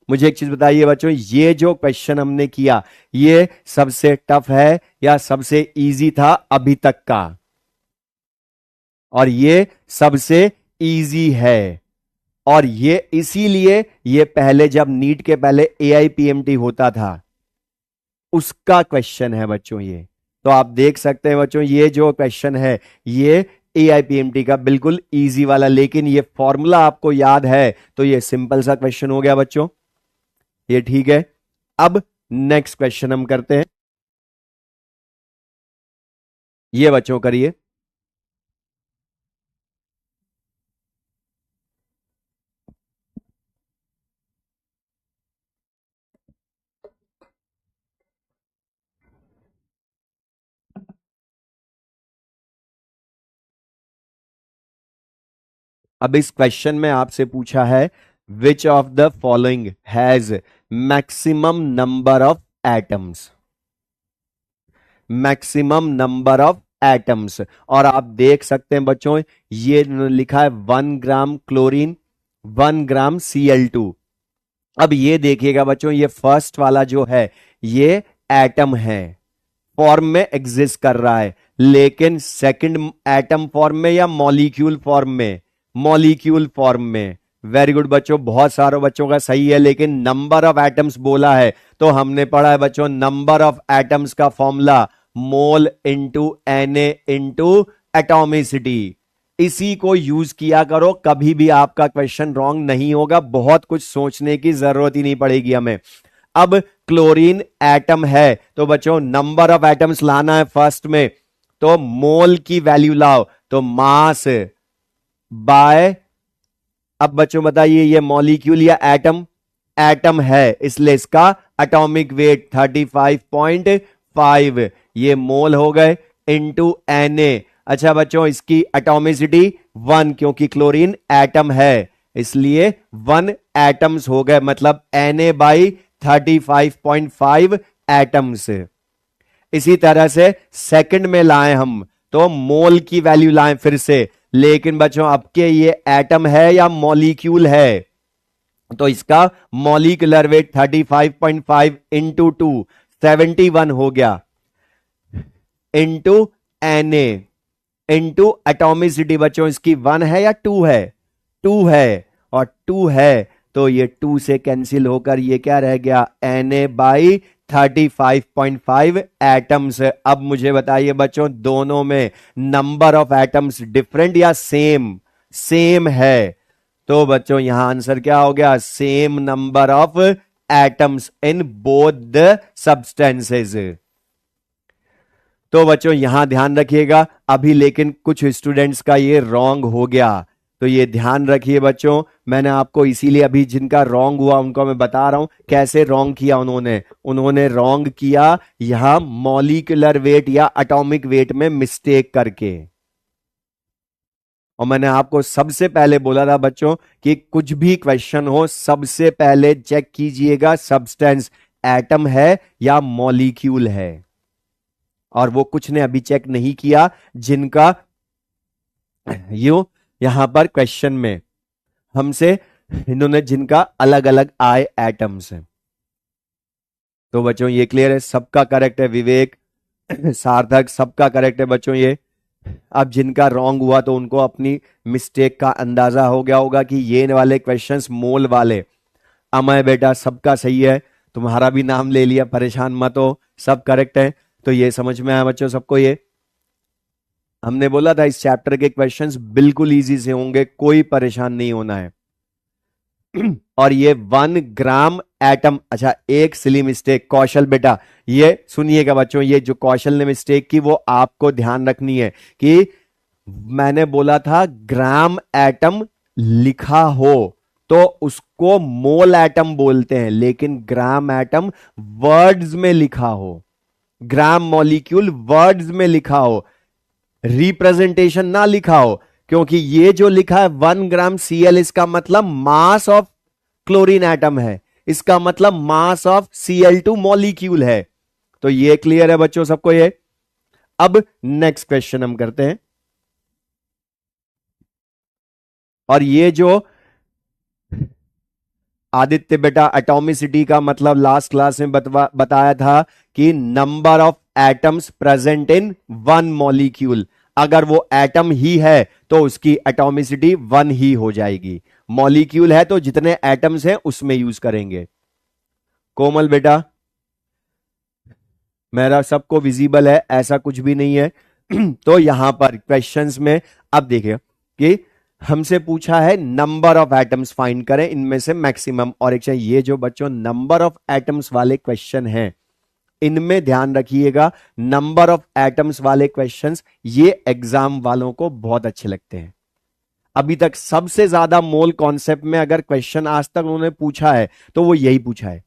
मुझे एक चीज बताइए बच्चों, ये जो क्वेश्चन हमने किया, ये सबसे टफ है या सबसे इजी था अभी तक का? और ये सबसे इजी है, और ये इसीलिए ये पहले जब नीट के पहले AIPMT होता था उसका क्वेश्चन है बच्चों ये। तो आप देख सकते हैं बच्चों, ये जो क्वेश्चन है ये AIPMT का बिल्कुल इजी वाला, लेकिन ये फॉर्मूला आपको याद है तो ये सिंपल सा क्वेश्चन हो गया बच्चों, ये ठीक है। अब नेक्स्ट क्वेश्चन हम करते हैं, ये बच्चों करिए। अब इस क्वेश्चन में आपसे पूछा है which of the following has maximum number of atoms, maximum number of atoms. और आप देख सकते हैं बच्चों, ये लिखा है 1 ग्राम क्लोरीन, 1 ग्राम Cl2। अब ये देखिएगा बच्चों, ये फर्स्ट वाला जो है ये एटम है, फॉर्म में एग्जिस्ट कर रहा है, लेकिन सेकंड एटम फॉर्म में या मॉलिक्यूल फॉर्म में? मॉलिक्यूल फॉर्म में। वेरी गुड बच्चों, बहुत सारे बच्चों का सही है, लेकिन नंबर ऑफ एटम्स बोला है तो हमने पढ़ा है बच्चों, नंबर ऑफ एटम्स का formula mole into Na into atomicity. इसी को यूज किया करो, कभी भी आपका क्वेश्चन रॉन्ग नहीं होगा, बहुत कुछ सोचने की जरूरत ही नहीं पड़ेगी हमें। अब क्लोरीन एटम है तो बच्चों नंबर ऑफ एटम्स लाना है फर्स्ट में, तो मोल की वैल्यू लाओ, तो मास बाय, अब बच्चों बताइए ये मॉलिक्यूल या एटम? एटम है, इसलिए इसका एटॉमिक वेट 35.5, ये मोल हो गए, इंटू Na। अच्छा बच्चों, इसकी एटॉमिसिटी 1, क्योंकि क्लोरीन एटम है इसलिए 1 एटम्स हो गए, मतलब Na/35.5 एटम्स। इसी तरह से सेकंड में लाएं हम तो मोल की वैल्यू लाएं फिर से, लेकिन बच्चों आपके ये एटम है या मॉलिक्यूल है? तो इसका मॉलिक्यूलर वेट 35.5 इंटू 2 71 हो गया, इंटू Na इंटू एटॉमिसिटी बच्चों इसकी 1 है या 2 है? 2 है, और 2 है तो ये 2 से कैंसिल होकर ये क्या रह गया, Na/35.5 एटम्स। अब मुझे बताइए बच्चों, दोनों में नंबर ऑफ एटम्स डिफरेंट या सेम? सेम है, तो बच्चों यहां आंसर क्या हो गया, same number of atoms in both the substances. तो बच्चों यहां ध्यान रखिएगा अभी, लेकिन कुछ स्टूडेंट्स का ये रॉन्ग हो गया, तो ये ध्यान रखिए बच्चों। मैंने आपको इसीलिए अभी जिनका रॉन्ग हुआ उनको मैं बता रहा हूं कैसे रॉन्ग किया उन्होंने रॉन्ग किया यहां मॉलिक्यूलर वेट या एटॉमिक वेट में मिस्टेक करके। और मैंने आपको सबसे पहले बोला था बच्चों कि कुछ भी क्वेश्चन हो सबसे पहले चेक कीजिएगा सब्सटेंस, एटम है या मॉलिक्यूल है, और वो कुछ ने अभी चेक नहीं किया जिनका यहां पर क्वेश्चन में हमसे इन्होंने जिनका अलग अलग आए एटम्स हैं। तो बच्चों ये क्लियर है, सबका करेक्ट है, विवेक सार्थक सबका करेक्ट है बच्चों ये। अब जिनका रॉन्ग हुआ तो उनको अपनी मिस्टेक का अंदाजा हो गया होगा कि ये वाले क्वेश्चंस मोल वाले। अमय बेटा सबका सही है, तुम्हारा भी नाम ले लिया, परेशान मत हो, सब करेक्ट है। तो ये समझ में आया बच्चों सबको, ये हमने बोला था इस चैप्टर के क्वेश्चंस बिल्कुल इजी से होंगे, कोई परेशान नहीं होना है। और ये 1 ग्राम एटम, अच्छा एक सिली मिस्टेक कौशल बेटा, ये सुनिएगा बच्चों, ये जो कौशल ने मिस्टेक की वो आपको ध्यान रखनी है कि मैंने बोला था ग्राम एटम लिखा हो तो उसको मोल एटम बोलते हैं, लेकिन ग्राम एटम वर्ड्स में लिखा हो, ग्राम मॉलिक्यूल वर्ड्स में लिखा हो, रिप्रेजेंटेशन ना लिखा हो। क्योंकि ये जो लिखा है 1 ग्राम Cl, इसका मतलब मास ऑफ क्लोरीन एटम है, इसका मतलब मास ऑफ Cl2 मॉलिक्यूल है। तो ये क्लियर है बच्चों सबको ये। अब नेक्स्ट क्वेश्चन हम करते हैं, और ये जो आदित्य बेटा एटॉमिसिटी का मतलब लास्ट क्लास में बताया था कि number of atoms present in 1 molecule, अगर वो एटम ही है तो उसकी एटॉमिसिटी 1 ही हो जाएगी, मॉलिक्यूल है तो जितने एटम्स हैं उसमें यूज करेंगे। कोमल बेटा मेरा सबको विजिबल है, ऐसा कुछ भी नहीं है। तो यहां पर क्वेश्चंस में अब देखिए कि हमसे पूछा है नंबर ऑफ एटम्स फाइंड करें, इनमें से मैक्सिमम, और एक ये जो बच्चों नंबर ऑफ एटम्स वाले क्वेश्चन हैं इनमें ध्यान रखिएगा, नंबर ऑफ एटम्स वाले क्वेश्चंस ये एग्जाम वालों को बहुत अच्छे लगते हैं। अभी तक सबसे ज्यादा मोल कॉन्सेप्ट में अगर क्वेश्चन आज तक उन्होंने पूछा है तो वो यही पूछा है,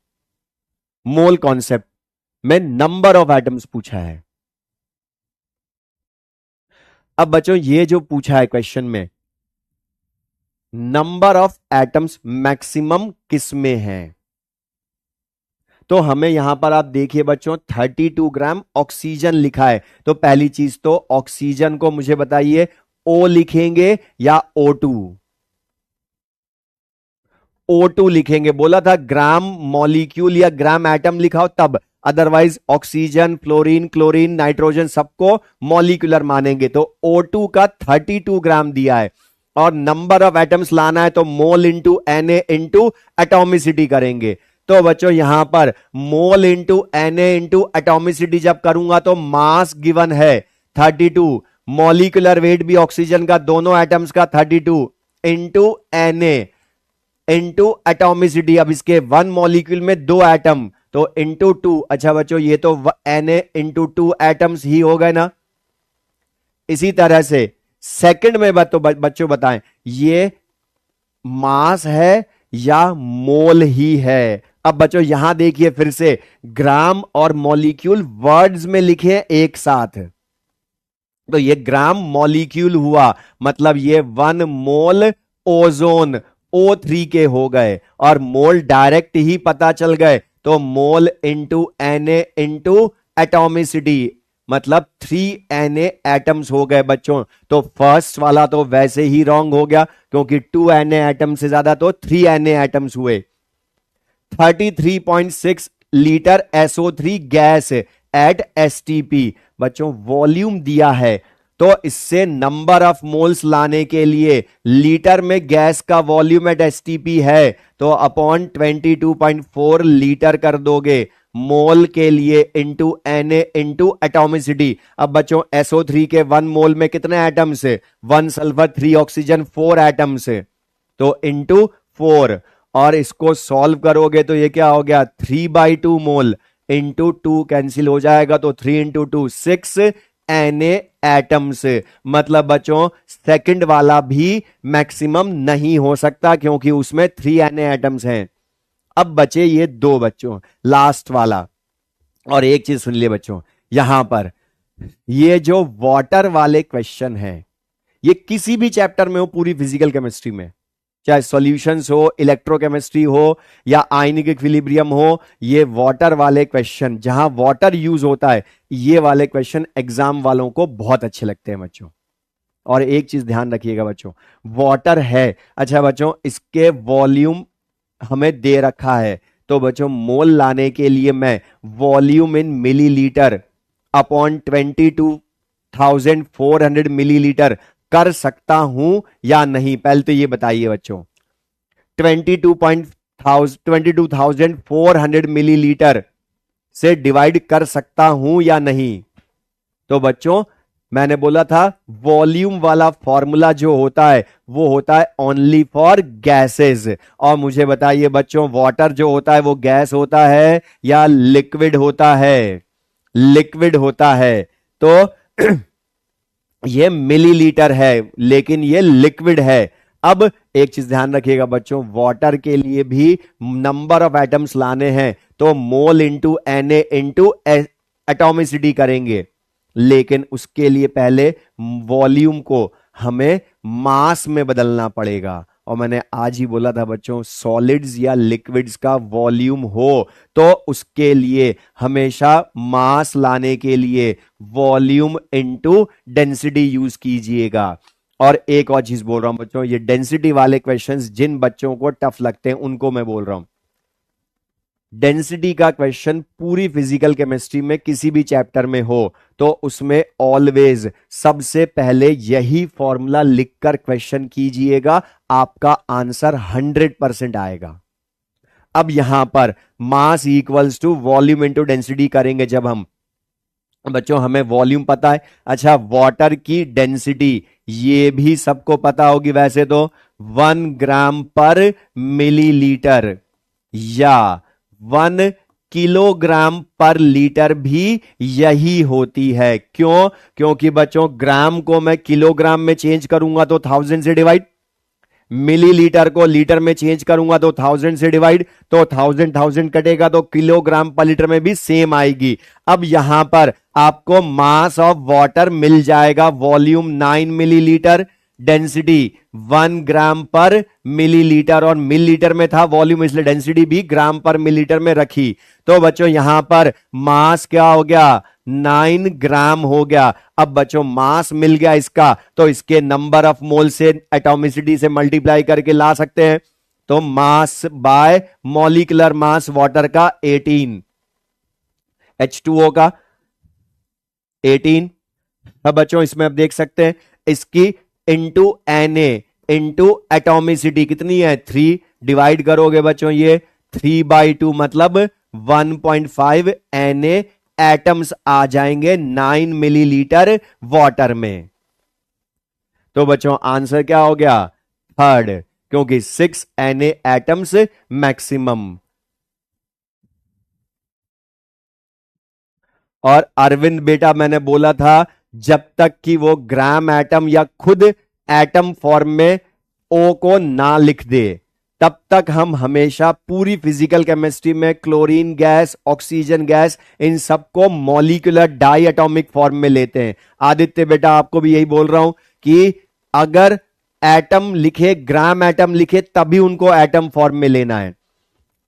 मोल कॉन्सेप्ट में नंबर ऑफ एटम्स पूछा है। अब बच्चों ये जो पूछा है क्वेश्चन में नंबर ऑफ एटम्स मैक्सिमम किस में है, तो हमें यहां पर आप देखिए बच्चों 32 ग्राम ऑक्सीजन लिखा है, तो पहली चीज तो ऑक्सीजन को मुझे बताइए O लिखेंगे या O2? O2 लिखेंगे, बोला था ग्राम मॉलिक्यूल या ग्राम एटम लिखा हो तब, otherwise oxygen fluorine chlorine nitrogen सबको मॉलिक्यूलर मानेंगे। तो O2 का 32 ग्राम दिया है, और नंबर ऑफ एटम्स लाना है तो mole into Na into atomicity करेंगे। तो बच्चों यहां पर mole into Na into atomicity जब करूंगा तो मास गिवन है 32, मॉलिक्यूलर वेट भी ऑक्सीजन का दोनों एटम्स का 32 इंटू Na इंटू एटॉमिसिटी। अब इसके 1 मॉलिक्यूल में 2 एटम तो इंटू 2। अच्छा बच्चों ये तो Na इंटू 2 एटम्स ही हो गए ना। इसी तरह से सेकंड में तो बच्चों बताएं ये मास है या मोल ही है। अब बच्चों यहां देखिए फिर से ग्राम और मॉलिक्यूल वर्ड्स में लिखे एक साथ, तो ये ग्राम मॉलिक्यूल हुआ, मतलब ये 1 मोल ओजोन O3 के हो गए, और मोल डायरेक्ट ही पता चल गए तो mole into Na into atomicity, मतलब 3 Na एटम्स हो गए बच्चों। तो फर्स्ट वाला तो वैसे ही रॉन्ग हो गया क्योंकि 2 Na एटम से ज्यादा तो 3 Na एटम्स हुए। 33.6 litre SO3 gas at STP, बच्चों वॉल्यूम दिया है तो इससे नंबर ऑफ मोल्स लाने के लिए लीटर में गैस का वॉल्यूम एट STP है तो अपॉन 22.4 लीटर कर दोगे मोल के लिए इंटू Na इंटू एटॉमिसिटी। अब बच्चों SO3 के 1 मोल में कितने एटम्स है, 1 सल्फर 3 ऑक्सीजन 4 एटम्स है, तो इंटू 4, और इसको सॉल्व करोगे तो ये क्या हो गया 3/2 मोल इंटू 2 कैंसिल हो जाएगा तो 3 इंटू 2 6 Na एटम्स। मतलब बच्चों सेकंड वाला भी मैक्सिमम नहीं हो सकता क्योंकि उसमें 3 Na एटम्स हैं। अब बचे ये 2 बच्चों लास्ट वाला, और एक चीज सुन लिए बच्चों यहां पर ये जो वाटर वाले क्वेश्चन है ये किसी भी चैप्टर में हो, पूरी फिजिकल केमिस्ट्री में चाहे सॉल्यूशंस हो, इलेक्ट्रोकेमिस्ट्री हो या आयनिक इक्विलिब्रियम हो, ये वाटर वाले क्वेश्चन, जहां वाटर यूज होता है, ये वाले क्वेश्चन एग्जाम वालों को बहुत अच्छे लगते हैं बच्चों। और एक चीज ध्यान रखिएगा बच्चों, वाटर है, अच्छा बच्चों इसके वॉल्यूम हमें दे रखा है, तो बच्चों मोल लाने के लिए मैं वॉल्यूम इन मिलीलीटर अपॉन 22,400 मिलीलीटर कर सकता हूं या नहीं, पहले तो ये बताइए बच्चों। 22,400 मिलीलीटर से डिवाइड कर सकता हूं या नहीं। तो बच्चों मैंने बोला था वॉल्यूम वाला फॉर्मूला जो होता है वो होता है ओनली फॉर गैसेस। और मुझे बताइए बच्चों, वाटर जो होता है वो गैस होता है या लिक्विड होता है? लिक्विड होता है। तो ये मिलीलीटर है लेकिन ये लिक्विड है। अब एक चीज ध्यान रखिएगा बच्चों, वाटर के लिए भी नंबर ऑफ एटम्स लाने हैं तो mole into Na into atomicity करेंगे, लेकिन उसके लिए पहले वॉल्यूम को हमें मास में बदलना पड़ेगा। और मैंने आज ही बोला था बच्चों, सॉलिड्स या लिक्विड्स का वॉल्यूम हो तो उसके लिए हमेशा मास लाने के लिए वॉल्यूम इनटू डेंसिटी यूज कीजिएगा। और एक और चीज बोल रहा हूं बच्चों, ये डेंसिटी वाले क्वेश्चंस जिन बच्चों को टफ लगते हैं उनको मैं बोल रहा हूं, डेंसिटी का क्वेश्चन पूरी फिजिकल केमिस्ट्री में किसी भी चैप्टर में हो तो उसमें ऑलवेज सबसे पहले यही फॉर्मूला लिखकर क्वेश्चन कीजिएगा, आपका आंसर 100% आएगा। अब यहां पर mass equals to volume into density करेंगे जब हम, बच्चों हमें वॉल्यूम पता है, अच्छा वाटर की डेंसिटी ये भी सबको पता होगी वैसे तो 1 ग्राम पर मिलीलीटर या 1 किलोग्राम पर लीटर भी यही होती है। क्यों? क्योंकि बच्चों ग्राम को मैं किलोग्राम में चेंज करूंगा तो 1000 से डिवाइड, मिलीलीटर को लीटर में चेंज करूंगा तो 1000 से डिवाइड, तो 1000 कटेगा तो किलोग्राम पर लीटर में भी सेम आएगी। अब यहां पर आपको मास ऑफ वाटर मिल जाएगा, वॉल्यूम 9 मिलीलीटर, डेंसिटी 1 ग्राम पर मिलीलीटर, और मिलीलीटर में था वॉल्यूम इसलिए डेंसिटी भी ग्राम पर मिलीलीटर में रखी। तो बच्चों यहां पर मास क्या हो गया? 9 ग्राम हो गया। अब बच्चों मास मिल गया इसका तो इसके नंबर ऑफ मोल से एटॉमिसिटी से मल्टीप्लाई करके ला सकते हैं। तो mass by molecular mass water का 18, H2O का 18। अब बच्चों इसमें आप देख सकते हैं इसकी इंटू Na इंटू एटोमिसिटी कितनी है? 3, डिवाइड करोगे बच्चों ये 3/2 मतलब 1.5 Na एटम्स आ जाएंगे 9 मिलीलीटर वाटर में। तो बच्चों आंसर क्या हो गया? थर्ड, क्योंकि 6 Na एटम्स मैक्सिमम। और अरविंद बेटा मैंने बोला था जब तक कि वो ग्राम एटम या खुद एटम फॉर्म में ओ को ना लिख दे तब तक हम हमेशा पूरी फिजिकल केमिस्ट्री में क्लोरीन गैस, ऑक्सीजन गैस, इन सबको मॉलिक्यूलर डाई एटॉमिक फॉर्म में लेते हैं। आदित्य बेटा आपको भी यही बोल रहा हूं कि अगर एटम लिखे, ग्राम एटम लिखे तभी उनको एटम फॉर्म में लेना है।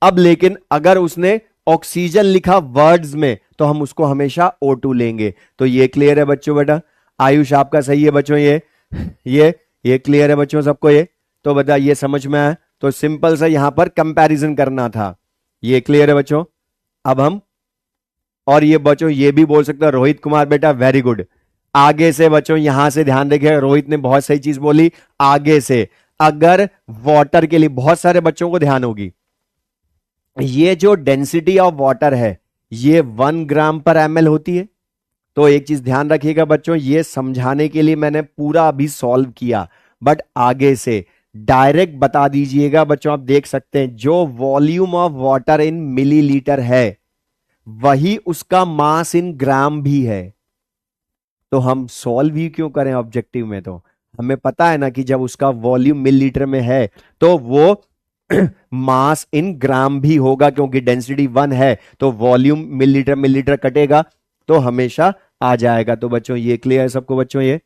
अब लेकिन अगर उसने ऑक्सीजन लिखा वर्ड्स में तो हम उसको हमेशा O2 लेंगे। तो ये क्लियर है बच्चों? बेटा आयुष आपका सही है बच्चों, ये क्लियर है बच्चों सबको? ये तो बता, ये समझ में आया? तो सिंपल सा यहां पर कंपैरिजन करना था। ये क्लियर है बच्चों? अब हम, और ये बच्चों ये भी बोल सकते हैं रोहित कुमार बेटा वेरी गुड। आगे से बच्चों यहां से ध्यान रखिए, रोहित ने बहुत सही चीज बोली। आगे से अगर वाटर के लिए बहुत सारे बच्चों को ध्यान होगी, ये जो डेंसिटी ऑफ वाटर है ये 1 ग्राम पर ml होती है। तो एक चीज ध्यान रखिएगा बच्चों, ये समझाने के लिए मैंने पूरा अभी सॉल्व किया, बट आगे से डायरेक्ट बता दीजिएगा बच्चों। आप देख सकते हैं जो volume of water in millilitre है वही उसका मास इन ग्राम भी है। तो हम सॉल्व ही क्यों करें ऑब्जेक्टिव में? तो हमें पता है ना कि जब उसका वॉल्यूम मिलीलीटर में है तो वो मास इन ग्राम भी होगा, क्योंकि डेंसिटी 1 है तो वॉल्यूम मिलीलीटर कटेगा तो हमेशा आ जाएगा। तो बच्चों ये क्लियर है सबको बच्चों? ये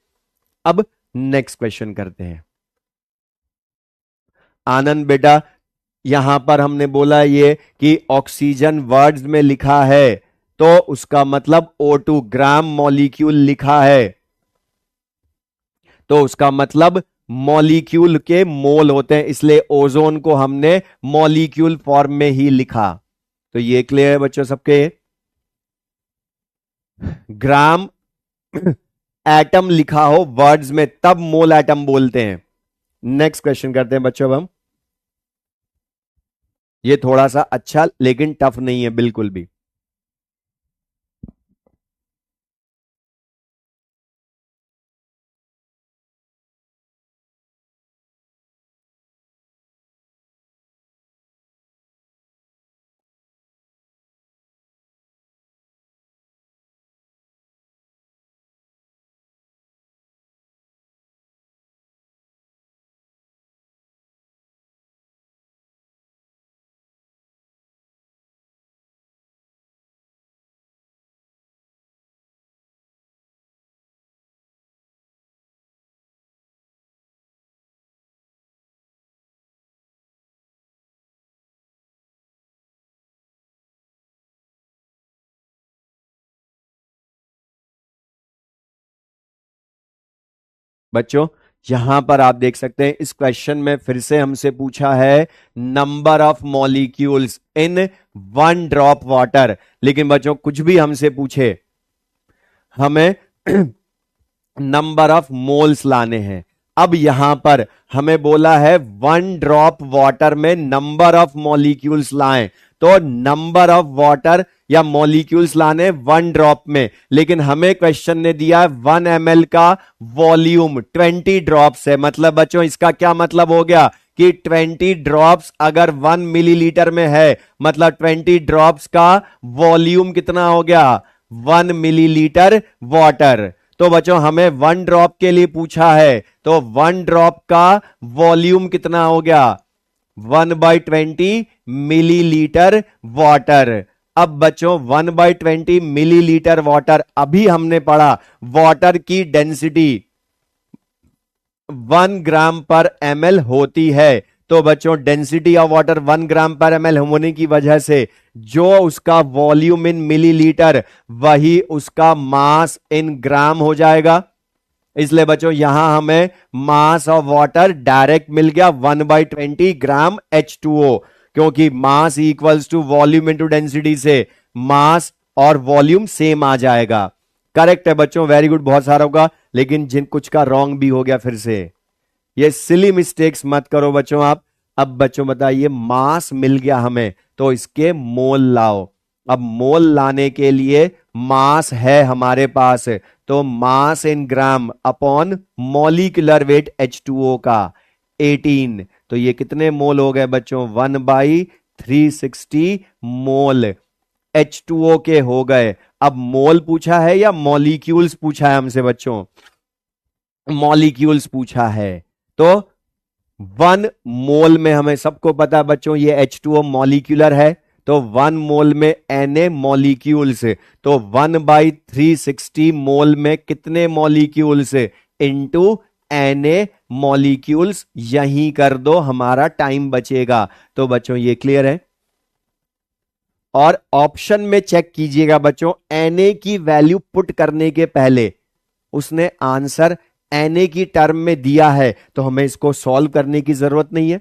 अब नेक्स्ट क्वेश्चन करते हैं। आनंद बेटा, यहां पर हमने बोला ये कि ऑक्सीजन वर्ड्स में लिखा है तो उसका मतलब O2 ग्राम मॉलिक्यूल लिखा है, तो उसका मतलब मॉलिक्यूल के मोल होते हैं, इसलिए ओजोन को हमने मॉलिक्यूल फॉर्म में ही लिखा। तो ये क्लियर है बच्चों सबके। ग्राम एटम लिखा हो वर्ड्स में तब मोल एटम बोलते हैं। नेक्स्ट क्वेश्चन करते हैं बच्चों अब हम। ये थोड़ा सा अच्छा लेकिन टफ नहीं है बिल्कुल भी। बच्चों यहां पर आप देख सकते हैं इस क्वेश्चन में फिर से हमसे पूछा है number of molecules in one drop water, लेकिन बच्चों कुछ भी हमसे पूछे हमें नंबर ऑफ मोल्स लाने हैं। अब यहां पर हमें बोला है वन ड्रॉप वाटर में नंबर ऑफ मॉलिक्यूल्स लाएं, तो नंबर ऑफ वाटर या मॉलिक्यूल्स लाने वन ड्रॉप में, लेकिन हमें क्वेश्चन ने दिया है 1 ml का वॉल्यूम 20 ड्रॉप्स है। मतलब बच्चों इसका क्या मतलब हो गया कि 20 ड्रॉप्स अगर 1 मिलीलीटर में है मतलब 20 ड्रॉप्स का वॉल्यूम कितना हो गया 1 मिलीलीटर वाटर। तो बच्चों हमें 1 ड्रॉप के लिए पूछा है, तो 1 ड्रॉप का वॉल्यूम कितना हो गया 1/20 मिलीलीटर वाटर। अब बच्चों 1/20 मिलीलीटर वाटर, अभी हमने पढ़ा वाटर की डेंसिटी 1 ग्राम पर ml होती है, तो बच्चों डेंसिटी ऑफ वाटर 1 ग्राम पर ml होने की वजह से जो उसका वॉल्यूम इन मिलीलीटर वही उसका मास इन ग्राम हो जाएगा। इसलिए बच्चों यहां हमें मास ऑफ वाटर डायरेक्ट मिल गया 1/20 ग्राम H2O, क्योंकि mass equals to volume into density से मास और वॉल्यूम सेम आ जाएगा। करेक्ट है बच्चों, वेरी गुड, बहुत सारा होगा, लेकिन जिन कुछ का रॉन्ग भी हो गया फिर से। ये सिली मिस्टेक्स मत करो बच्चों आप। अब बच्चों बताइए मास मिल गया हमें तो इसके मोल लाओ। अब मोल लाने के लिए मास है हमारे पास, तो mass in gram upon molecular weight H2O का 18, तो ये कितने मोल हो गए बच्चों 1/360 मोल H2O के हो गए। अब मोल पूछा है या मॉलिक्यूल्स पूछा है हमसे बच्चों, मॉलिक्यूल्स पूछा है। तो 1 मोल में हमें सबको पता है बच्चों ये H2O मॉलिक्यूलर है, तो 1 मोल में Na मॉलिक्यूल्स, तो 1/360 मोल में कितने मॉलिक्यूल्स इनटू Na मॉलिक्यूल्स, यहीं कर दो हमारा टाइम बचेगा। तो बच्चों ये क्लियर है। और ऑप्शन में चेक कीजिएगा बच्चों Na की वैल्यू पुट करने के पहले उसने आंसर Na की टर्म में दिया है, तो हमें इसको सॉल्व करने की जरूरत नहीं है।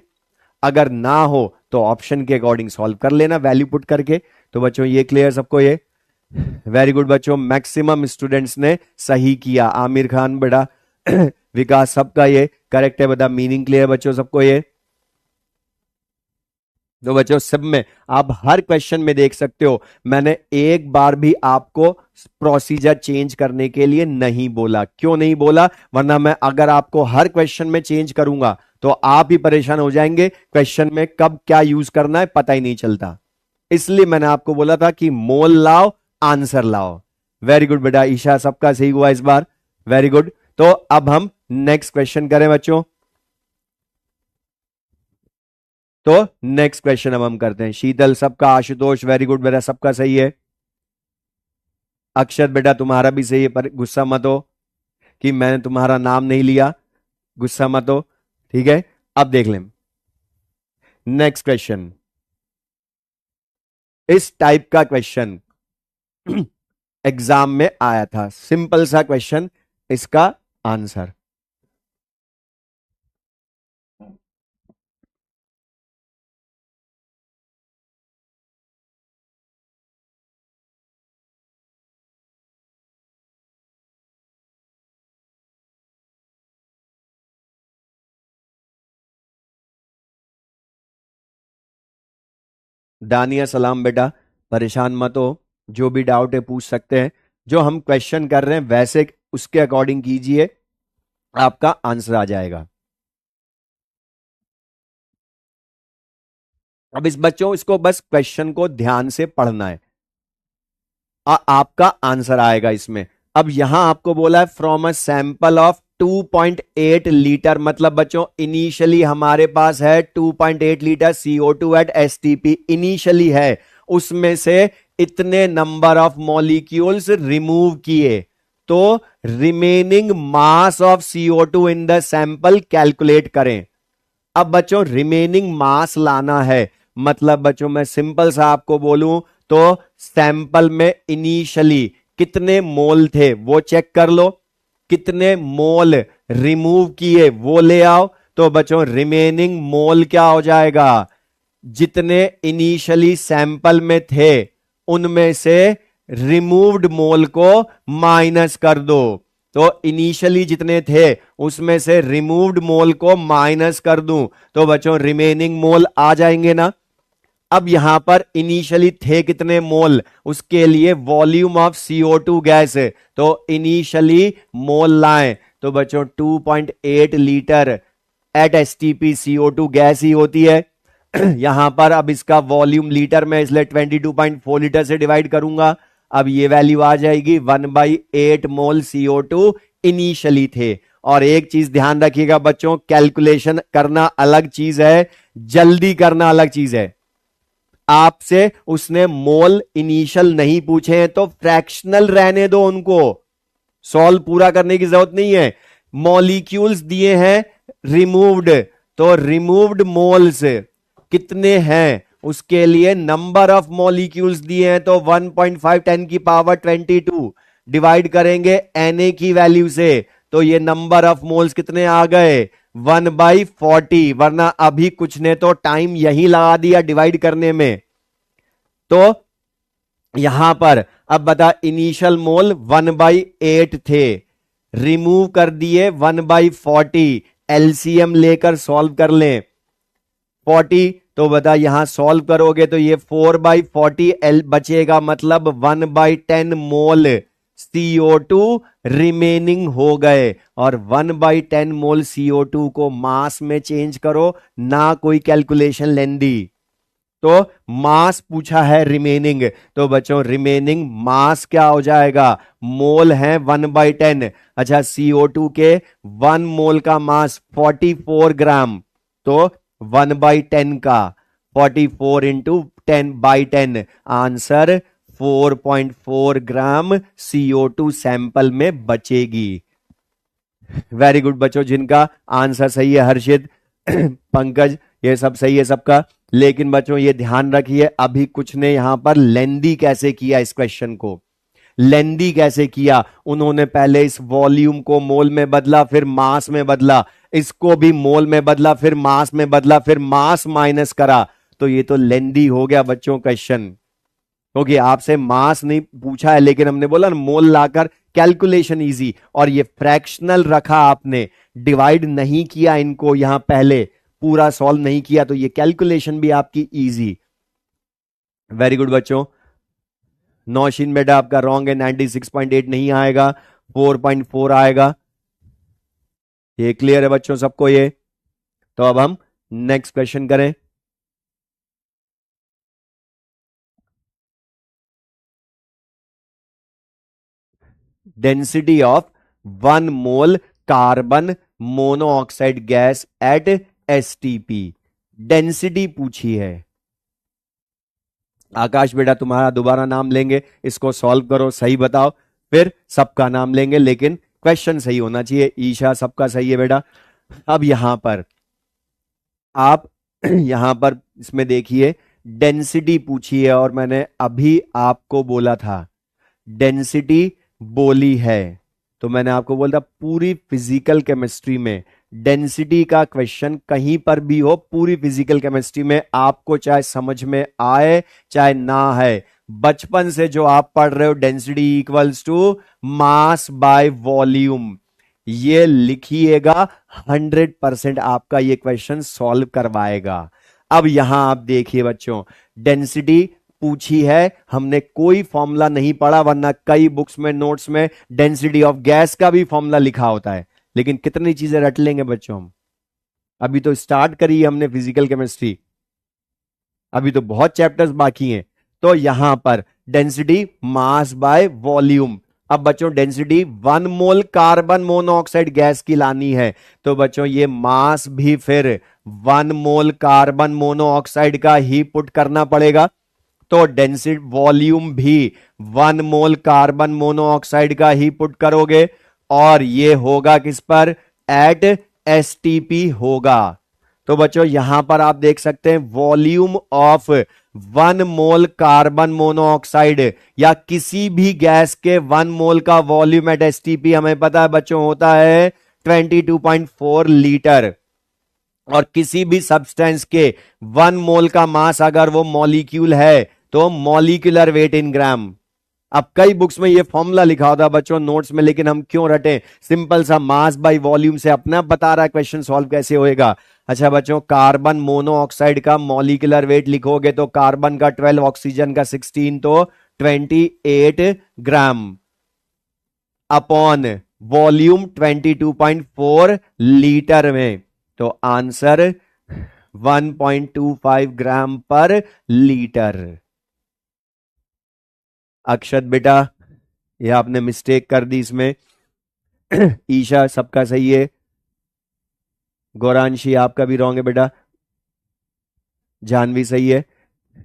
अगर ना हो तो ऑप्शन के अकॉर्डिंग सॉल्व कर लेना वैल्यू पुट करके। तो बच्चों ये क्लियर सबको, ये वेरी गुड बच्चों, मैक्सिमम स्टूडेंट्स ने सही किया। आमिर खान बेटा विकास सबका ये करेक्ट है, बता मीनिंग क्लियर बच्चों सबको ये। तो बच्चों सब में आप हर क्वेश्चन में देख सकते हो मैंने एक बार भी आपको प्रोसीजर चेंज करने के लिए नहीं बोला। क्यों नहीं बोला, वरना मैं अगर आपको हर क्वेश्चन में चेंज करूंगा तो आप ही परेशान हो जाएंगे, क्वेश्चन में कब क्या यूज करना है पता ही नहीं चलता। इसलिए मैंने आपको बोला था कि मोल लाओ आंसर लाओ। वेरी गुड बेटा, ईशा सबका सही हुआ इस बार, वेरी गुड। तो अब हम नेक्स्ट क्वेश्चन करें बच्चों। तो नेक्स्ट क्वेश्चन अब हम करते हैं। शीतल सबका, आशुतोष वेरी गुड बेटा, सबका सही है। अक्षर बेटा तुम्हारा भी सही है, पर गुस्सा मत हो कि मैंने तुम्हारा नाम नहीं लिया, गुस्सा मत हो, ठीक है। अब देख लें नेक्स्ट क्वेश्चन, इस टाइप का क्वेश्चन एग्जाम में आया था, सिंपल सा क्वेश्चन, इसका आंसर। दानिया सलाम बेटा, परेशान मत हो, जो भी डाउट है पूछ सकते हैं। जो हम क्वेश्चन कर रहे हैं वैसे उसके अकॉर्डिंग कीजिए, आपका आंसर आ जाएगा। अब इस बच्चों इसको बस क्वेश्चन को ध्यान से पढ़ना है, आपका आंसर आएगा इसमें। अब यहां आपको बोला है from a sample of 2.8 litre, मतलब बच्चों इनिशियली हमारे पास है 2.8 litre CO2 eight STP, initially है, उसमें से इतने नंबर ऑफ मॉलिक्यूल्स रिमूव किए, तो remaining mass of CO2 in the sample calculate करें। अब बच्चों रिमेनिंग मास लाना है, मतलब बच्चों मैं सिंपल सा आपको बोलूं तो सैंपल में इनिशियली कितने मोल थे वो चेक कर लो, कितने मोल रिमूव किए वो ले आओ, तो बच्चों रिमेनिंग मोल क्या हो जाएगा, जितने इनिशियली सैंपल में थे उनमें से रिमूव्ड मोल को माइनस कर दो। तो इनिशियली जितने थे उसमें से रिमूव्ड मोल को माइनस कर दूं तो बच्चों रिमेनिंग मोल आ जाएंगे ना। अब यहां पर इनिशियली थे कितने मोल, उसके लिए वॉल्यूम ऑफ CO2 गैस, तो इनिशियली मोल लाएं, तो बच्चों 2.8 litre at STP CO2 gas ही होती है। यहां पर अब इसका वॉल्यूम लीटर में, इसलिए 22.4 लीटर से डिवाइड करूंगा, अब ये वैल्यू आ जाएगी 1/8 मोल CO2 इनिशियली थे। और एक चीज ध्यान रखिएगा बच्चों, कैलकुलेशन करना अलग चीज है, जल्दी करना अलग चीज है। आपसे उसने मोल इनिशियल नहीं पूछे हैं तो फ्रैक्शनल रहने दो, उनको सॉल्व पूरा करने की जरूरत नहीं है। मॉलिक्यूल्स दिए हैं रिमूव्ड, तो रिमूव्ड मोल्स कितने हैं उसके लिए नंबर ऑफ मॉलिक्यूल्स दिए हैं, तो 1.5 10 की पावर 22 डिवाइड करेंगे Na की वैल्यू से, तो ये नंबर ऑफ मोल्स कितने आ गए 1/40, वरना अभी कुछ ने तो टाइम यही लगा दिया डिवाइड करने में। तो यहां पर अब बता, इनिशियल मोल 1/8 थे, रिमूव कर दिए 1/40, एलसीएम लेकर सॉल्व कर लें 40, तो बता यहां सॉल्व करोगे तो ये 4/40 एल बचेगा, मतलब 1/10 मोल CO2 रिमेनिंग हो गए। और 1/10 मोल CO2 को मास में चेंज करो, ना कोई कैलकुलेशन लेंदी, तो मास पूछा है रिमेनिंग, तो बच्चों रिमेनिंग मास क्या हो जाएगा, मोल है 1/10। अच्छा CO2 के 1 मोल का मास 44 ग्राम, तो 1/10 का 44 इंटू 10/10, आंसर 4.4 ग्राम CO2 सैंपल में बचेगी। वेरी गुड बच्चों, जिनका आंसर सही है, हर्षित पंकज, ये सब सही है सबका। लेकिन बच्चों ये ध्यान रखिए, अभी कुछ ने यहां पर लेंदी कैसे किया, इस क्वेश्चन को लेंदी कैसे किया, उन्होंने पहले इस वॉल्यूम को मोल में बदला, फिर मास में बदला, इसको भी मोल में बदला, फिर मास में बदला, फिर मास माइनस करा, तो ये तो लेंदी हो गया बच्चों क्वेश्चन, क्योंकि आपसे मास नहीं पूछा है, लेकिन हमने बोला ना मोल लाकर कैलकुलेशन इजी, और ये फ्रैक्शनल रखा आपने, डिवाइड नहीं किया इनको यहां पहले, पूरा सॉल्व नहीं किया, तो ये कैलकुलेशन भी आपकी इजी। वेरी गुड बच्चों, नौशीन बेटा आपका रॉन्ग है, 96.8 नहीं आएगा, 4.4 आएगा। ये क्लियर है बच्चों सबको ये? तो अब हम नेक्स्ट क्वेश्चन करें। Density of 1 mole carbon monoxide gas at STP, density पूछी है। आकाश बेटा तुम्हारा दोबारा नाम लेंगे, इसको सॉल्व करो, सही बताओ, फिर सबका नाम लेंगे, लेकिन क्वेश्चन सही होना चाहिए। ईशा सबका सही है बेटा। अब यहां पर आप यहां पर इसमें देखिए डेंसिटी पूछी है और मैंने अभी आपको बोला था डेंसिटी बोली है, तो मैंने आपको बोला था पूरी फिजिकल केमिस्ट्री में डेंसिटी का क्वेश्चन कहीं पर भी हो, पूरी फिजिकल केमिस्ट्री में आपको चाहे समझ में आए चाहे ना है, बचपन से जो आप पढ़ रहे हो density equals to mass by volume, ये लिखिएगा 100% आपका ये क्वेश्चन सॉल्व करवाएगा। अब यहां आप देखिए बच्चों, डेंसिटी पूछी है, हमने कोई फॉर्मूला नहीं पढ़ा, वरना कई बुक्स में नोट्स में डेंसिटी ऑफ गैस का भी फॉर्मूला लिखा होता है, लेकिन कितनी चीजें रट लेंगे बच्चों हम, अभी तो स्टार्ट करी है हमने फिजिकल केमिस्ट्री, अभी तो बहुत चैप्टर्स बाकी हैं। तो यहां पर डेंसिटी मास बाय वॉल्यूम, अब बच्चों density 1 mole carbon monoxide gas की लानी है, तो बच्चों ये मास भी फिर 1 मोल कार्बन मोनोऑक्साइड का ही पुट करना पड़ेगा, तो डेंसिटी वॉल्यूम भी 1 मोल कार्बन मोनोऑक्साइड का ही पुट करोगे, और ये होगा किस पर, एट एसटीपी होगा। तो बच्चों यहां पर आप देख सकते हैं volume of 1 mole carbon monoxide या किसी भी गैस के 1 मोल का वॉल्यूम एट एसटीपी हमें पता है बच्चों होता है 22.4 लीटर, और किसी भी सब्सटेंस के 1 मोल का मास अगर वो मॉलिक्यूल है तो मॉलिक्यूलर वेट इन ग्राम। अब कई बुक्स में ये फॉर्मूला लिखा होता है बच्चों नोट्स में, लेकिन हम क्यों रटे, सिंपल सा मास बाय वॉल्यूम से अपना बता रहा है क्वेश्चन सॉल्व कैसे होएगा। अच्छा बच्चों, कार्बन मोनोऑक्साइड का मॉलिक्यूलर वेट लिखोगे तो कार्बन का 12, ऑक्सीजन का 16, तो 28 ग्राम अपॉन वॉल्यूम 22.4 लीटर में, तो आंसर 1.25 ग्राम पर लीटर। अक्षत बेटा ये आपने मिस्टेक कर दी इसमें, ईशा सबका सही है, गौरांशी आपका भी रॉन्ग है बेटा, जानवी सही है,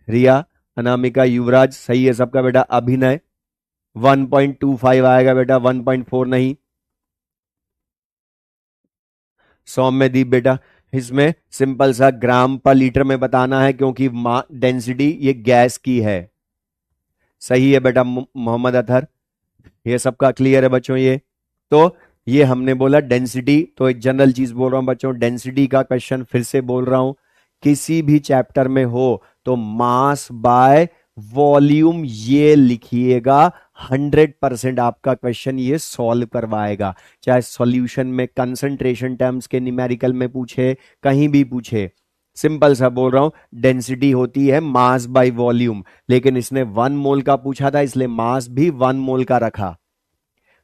रिया, अनामिका, युवराज सही है सबका बेटा, अभिनय 1.25 आएगा बेटा, 1.4 नहीं। सौम्यदीप बेटा इसमें सिंपल सा ग्राम पर लीटर में बताना है क्योंकि डेंसिटी ये गैस की है। सही है बेटा मोहम्मद अतहर, ये सबका क्लियर है बच्चों। ये तो ये हमने बोला डेंसिटी, तो एक जनरल चीज बोल रहा हूं बच्चों, डेंसिटी का क्वेश्चन फिर से बोल रहा हूं, किसी भी चैप्टर में हो तो मास बाय वॉल्यूम ये लिखिएगा, 100% आपका क्वेश्चन ये सॉल्व करवाएगा, चाहे सॉल्यूशन में कंसंट्रेशन टर्म्स के न्यूमेरिकल में पूछे, कहीं भी पूछे। सिंपल सा बोल रहा हूं, डेंसिटी होती है मास बाय वॉल्यूम, लेकिन इसने 1 मोल का पूछा था इसलिए मास भी 1 मोल का रखा,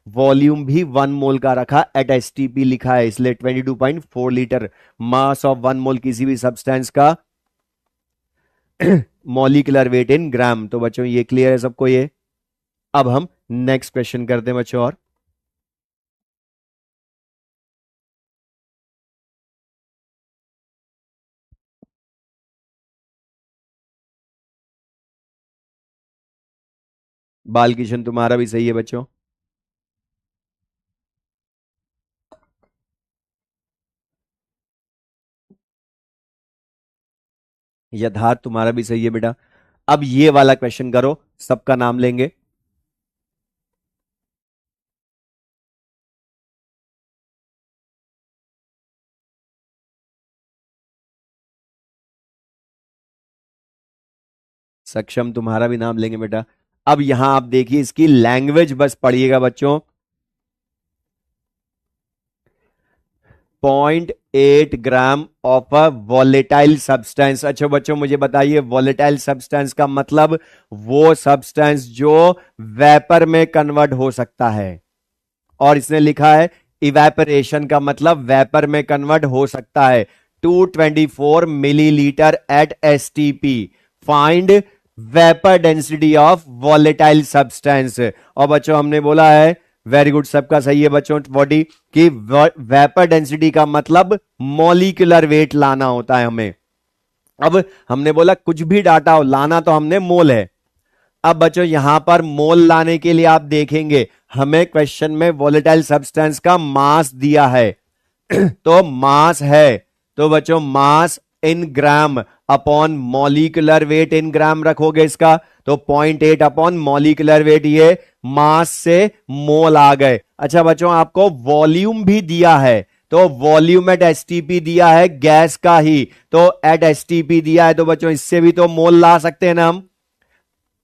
वॉल्यूम भी 1 मोल का रखा, एट एसटीपी लिखा है इसलिए 22.4 लीटर मास ऑफ 1 मोल किसी भी सब्सटेंस का मॉलिक्यूलर वेट इन ग्राम। तो बच्चों ये क्लियर है सबको ये। अब हम नेक्स्ट क्वेश्चन करते हैं बच्चों, और बाल किशन तुम्हारा भी सही है बच्चों, यथार्थ तुम्हारा भी सही है बेटा। अब ये वाला क्वेश्चन करो, सबका नाम लेंगे। सक्षम तुम्हारा भी नाम लेंगे बेटा। अब यहां आप देखिए इसकी लैंग्वेज बस पढ़िएगा बच्चों, 0.8 gram of a volatile substance. अच्छा बच्चों मुझे बताइए वॉलेटाइल सब्सटेंस का मतलब वो सब्सटेंस जो वेपर में कन्वर्ट हो सकता है, और इसने लिखा है इवेपरेशन का मतलब वेपर में कन्वर्ट हो सकता है। 224 millilitre at STP, find vapour density of volatile substance. और बच्चों हमने बोला है, वेरी गुड सबका सही है बच्चों, 40 कि वेपर डेंसिटी का मतलब मॉलिक्यूलर वेट लाना होता है हमें। अब हमने बोला कुछ भी डाटा हो, लाना तो हमने मोल है। अब बच्चों यहां पर मोल लाने के लिए आप देखेंगे हमें क्वेश्चन में वॉलेटाइल सब्सटेंस का मास दिया है तो मास है, तो बच्चों मास in gram upon molecular wait इन ग्राम रखोगे इसका, तो 0.8 अपॉन मॉलिक्यूलर वेट, ये मास से मोल आ गए। अच्छा बच्चों, आपको वॉल्यूम भी दिया है, तो वॉल्यूम एट एसटीपी दिया है गैस का ही, तो एट एसटीपी दिया है, तो बच्चों इससे भी तो मोल ला सकते हैं ना हम।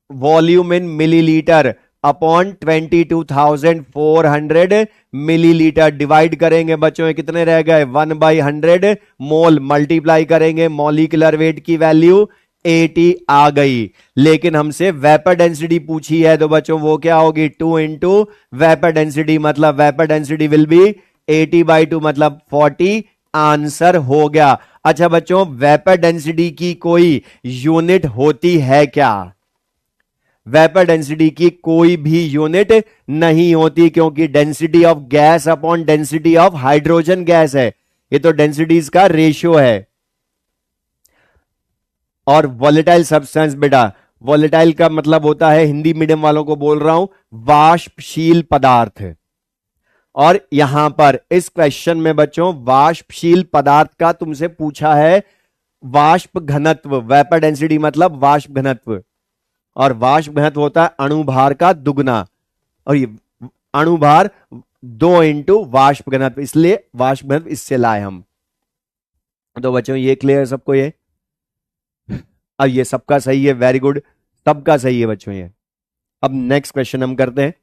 वॉल्यूम इन मिलीलीटर अपॉन 22,400 मिलीलीटर, डिवाइड करेंगे बच्चों, ये कितने रह गए 1/100 मोल, मल्टीप्लाई करेंगे मॉलिक्यूलर वेट की वैल्यू 80 आ गई। लेकिन हमसे वेपर डेंसिटी पूछी है, तो बच्चों वो क्या होगी 2 इंटू वेपर डेंसिटी, मतलब वेपर डेंसिटी विल बी 80/2 मतलब 40, आंसर हो गया। अच्छा बच्चों, वेपर डेंसिटी की कोई यूनिट होती है क्या? वेपर डेंसिटी की कोई भी यूनिट नहीं होती, क्योंकि density of gas upon density of hydrogen gas है, ये तो डेंसिटीज का रेशियो है। और वॉलेटाइल सब्सटेंस, बेटा वॉलेटाइल का मतलब होता है, हिंदी मीडियम वालों को बोल रहा हूं, वाष्पशील पदार्थ। और यहां पर इस क्वेश्चन में बच्चों वाष्पशील पदार्थ का तुमसे पूछा है वाष्प घनत्व, वेपर डेंसिटी मतलब वाष्प घनत्व, और वाष्प घनत्व होता है अणुभार का दुगना, और ये अणुभार 2 इंटू वाष्प घनत्व, इसलिए वाष्प घनत्व इससे लाए हम। तो बच्चों ये क्लियर सबको? ये अब ये सबका सही है, वेरी गुड, सबका सही है बच्चों ये। अब नेक्स्ट क्वेश्चन हम करते हैं,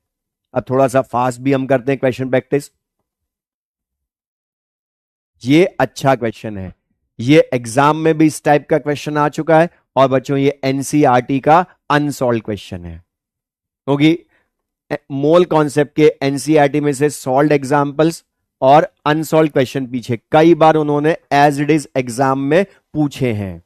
अब थोड़ा सा फास्ट भी हम करते हैं क्वेश्चन प्रैक्टिस। ये अच्छा क्वेश्चन है, ये एग्जाम में भी इस टाइप का क्वेश्चन आ चुका है, और बच्चों ये एनसीईआरटी का अनसॉल्व क्वेश्चन है, क्योंकि मोल कॉन्सेप्ट के एनसीईआरटी में से सॉल्व एग्जांपल्स और अनसॉल्व क्वेश्चन पीछे कई बार उन्होंने एज इट इज एग्जाम में पूछे हैं।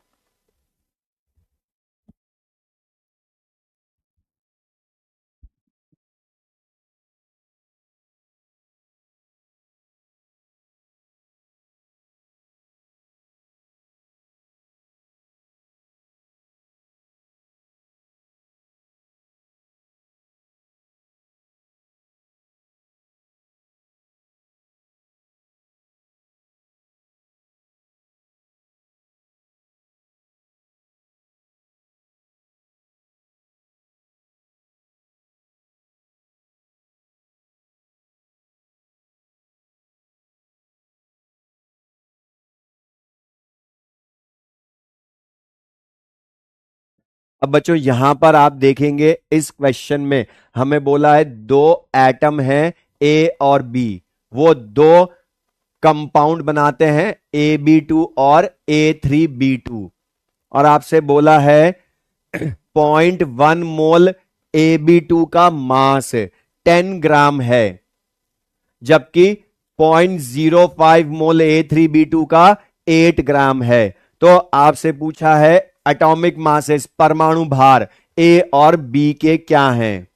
अब बच्चों यहां पर आप देखेंगे इस क्वेश्चन में हमें बोला है दो एटम हैं ए और बी, वो दो कंपाउंड बनाते हैं AB2 और A3B2, और आपसे बोला है 0.1 मोल AB2 का मास 10 ग्राम है, जबकि 0.05 मोल A3B2 का 8 ग्राम है। तो आपसे पूछा है एटॉमिक मासेस, परमाणु भार ए और बी के क्या हैं,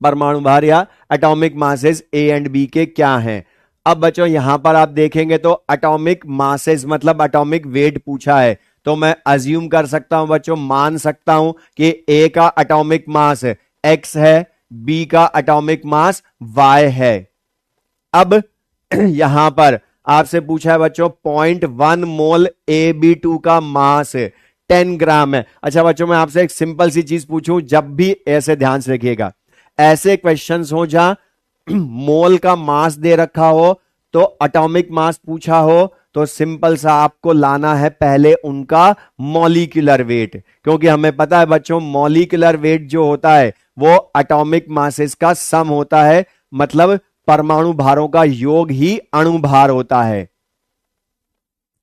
परमाणु भार या atomic masses A and B के क्या हैं। अब बच्चों यहां पर आप देखेंगे तो एटॉमिक मासेस मतलब एटॉमिक वेट पूछा है, तो मैं अज्यूम कर सकता हूं बच्चों, मान सकता हूं कि ए का एटॉमिक मास x है, बी का एटॉमिक मास y है। अब यहां पर आपसे पूछा है बच्चों 0.1 मोल AB2 का मास 10 ग्राम है। अच्छा बच्चों, मैं आपसे एक सिंपल सी चीज पूछूं, जब भी ऐसे ध्यान से रखिएगा, ऐसे क्वेश्चंस हो जहां मोल का मास दे रखा हो तो एटॉमिक मास पूछा हो, तो सिंपल सा आपको लाना है पहले उनका मॉलिक्यूलर वेट, क्योंकि हमें पता है बच्चों मॉलिक्यूलर वेट जो होता है वो एटॉमिक मासेस का सम होता है, मतलब परमाणु भारों का योग ही अणु भार होता है।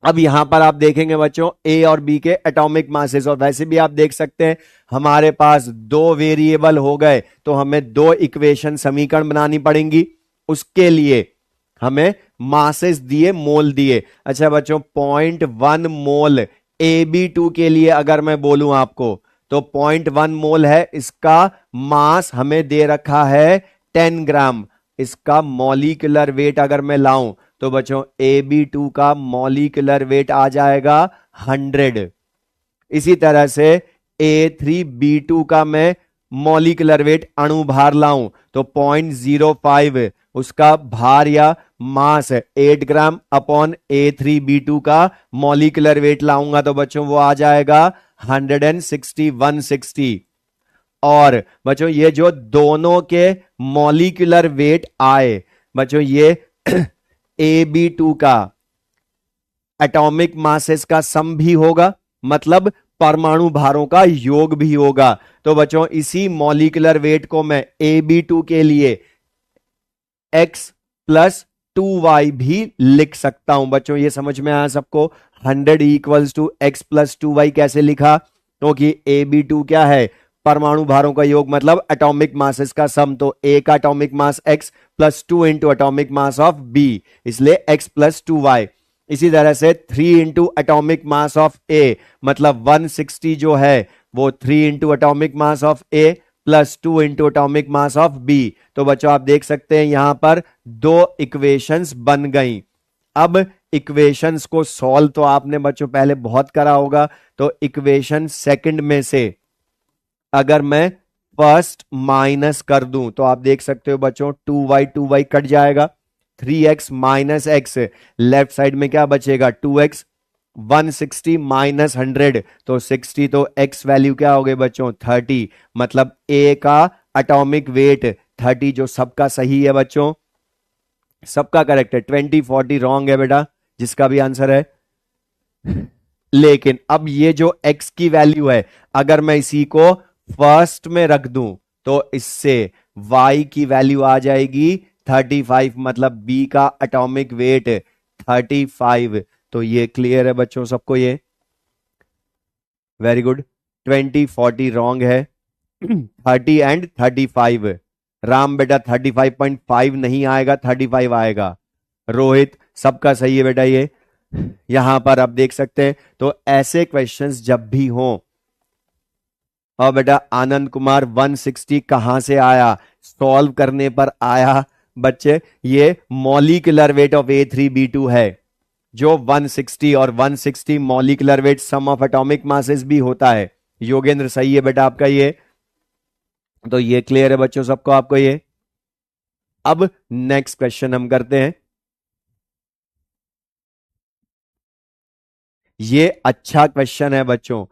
अब यहां पर आप देखेंगे बच्चों ए और बी के एटॉमिक मासेस, और वैसे भी आप देख सकते हैं हमारे पास दो वेरिएबल हो गए, तो हमें दो इक्वेशन समीकरण बनानी पड़ेंगी, उसके लिए हमें मासेस दिए, मोल दिए। अच्छा बच्चों 0.1 मोल AB2 के लिए अगर मैं बोलूं आपको, तो 0.1 मोल है, इसका मास हमें दे रखा है 10 ग्राम, इसका मॉलिक्यूलर वेट अगर मैं लाऊं तो बच्चों AB2 का मॉलिक्यूलर वेट आ जाएगा 100। इसी तरह से A3B2 का मैं मॉलिक्यूलर वेट अणु भार लाऊं तो 0.05, उसका भार या मास 8 ग्राम अपॉन A3B2 का मॉलिक्यूलर वेट लाऊंगा तो बच्चों वो आ जाएगा 160 160। और बच्चों ये जो दोनों के मॉलिक्यूलर वेट आए बच्चों ये AB2 का एटॉमिक मासेस का सम भी होगा, मतलब परमाणु भारों का योग भी होगा। तो बच्चों इसी मॉलिक्यूलर वेट को मैं AB2 के लिए x प्लस 2y भी लिख सकता हूं। बच्चों ये समझ में आया सबको? 100 equals to x plus 2y कैसे लिखा? क्योंकि AB2 क्या है? परमाणु भारों का योग, मतलब एटॉमिक मासेस का सम। तो A का atomic mass x plus 2 into atomic mass of B, इसलिए x प्लस 2y। इसी तरह से 3 into atomic mass of A, मतलब 160 जो है वो 3 into atomic mass of A plus 2 into atomic mass of B। तो बच्चों आप देख सकते हैं यहां पर दो इक्वेशंस बन गई। अब इक्वेशंस को सॉल्व तो आपने बच्चों पहले बहुत करा होगा। तो इक्वेशन सेकंड में से अगर मैं फर्स्ट माइनस कर दूं तो आप देख सकते हो बच्चों 2y कट जाएगा, 3x minus x, left side में क्या बचेगा 2x, 160 माइनस 100 तो 60, तो x वैल्यू क्या हो गई बच्चों 30, मतलब A का एटॉमिक वेट 30, जो सबका सही है बच्चों, सबका करेक्ट है। 20 40 रॉन्ग है बेटा, जिसका भी आंसर है। लेकिन अब ये जो x की वैल्यू है अगर मैं इसी को फर्स्ट में रख दूं तो इससे y की वैल्यू आ जाएगी 35, मतलब B का एटॉमिक वेट 35। तो ये क्लियर है बच्चों सबको? ये वेरी गुड। 20 40 रॉन्ग है, 30 एंड 35। राम बेटा 35.5 नहीं आएगा, 35 आएगा। रोहित सबका सही है बेटा ये। यहां पर आप देख सकते हैं। तो ऐसे क्वेश्चंस जब भी हों, और बेटा आनंद कुमार 160 कहां से आया? सॉल्व करने पर आया बच्चे। ये मॉलिक्यूलर वेट ऑफ A3B2 है जो 160, और 160 molecular weight sum of atomic masses भी होता है। योगेंद्र सही है बेटा आपका ये। तो ये क्लियर है बच्चों सबको आपको ये। अब नेक्स्ट क्वेश्चन हम करते हैं। ये अच्छा क्वेश्चन है बच्चों,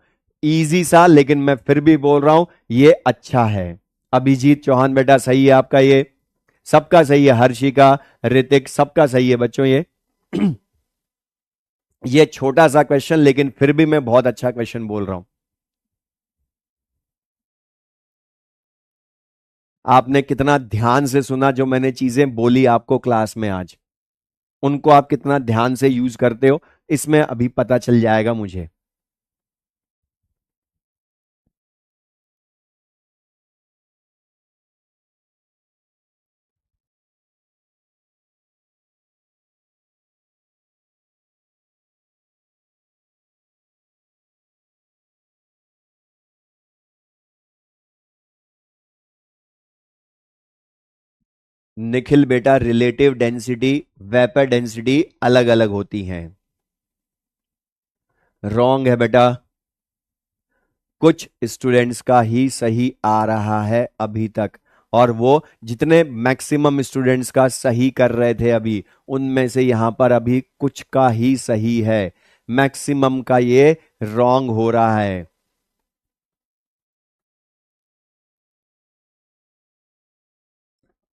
इजी सा, लेकिन मैं फिर भी बोल रहा हूं ये अच्छा है। अभिजीत चौहान बेटा सही है आपका ये, सबका सही है। हर्षिका, ऋतिक सबका सही है बच्चों ये। ये छोटा सा क्वेश्चन, लेकिन फिर भी मैं बहुत अच्छा क्वेश्चन बोल रहा हूं। आपने कितना ध्यान से सुना जो मैंने चीजें बोली आपको क्लास में आज, उनको आप कितना ध्यान से यूज करते हो इसमें अभी पता चल जाएगा मुझे। निखिल बेटा रिलेटिव डेंसिटी, वेपर डेंसिटी अलग अलग होती हैं। रॉन्ग है बेटा, कुछ स्टूडेंट्स का ही सही आ रहा है अभी तक, और वो जितने मैक्सिमम स्टूडेंट्स का सही कर रहे थे अभी, उनमें से यहां पर अभी कुछ का ही सही है, मैक्सिमम का ये रॉन्ग हो रहा है।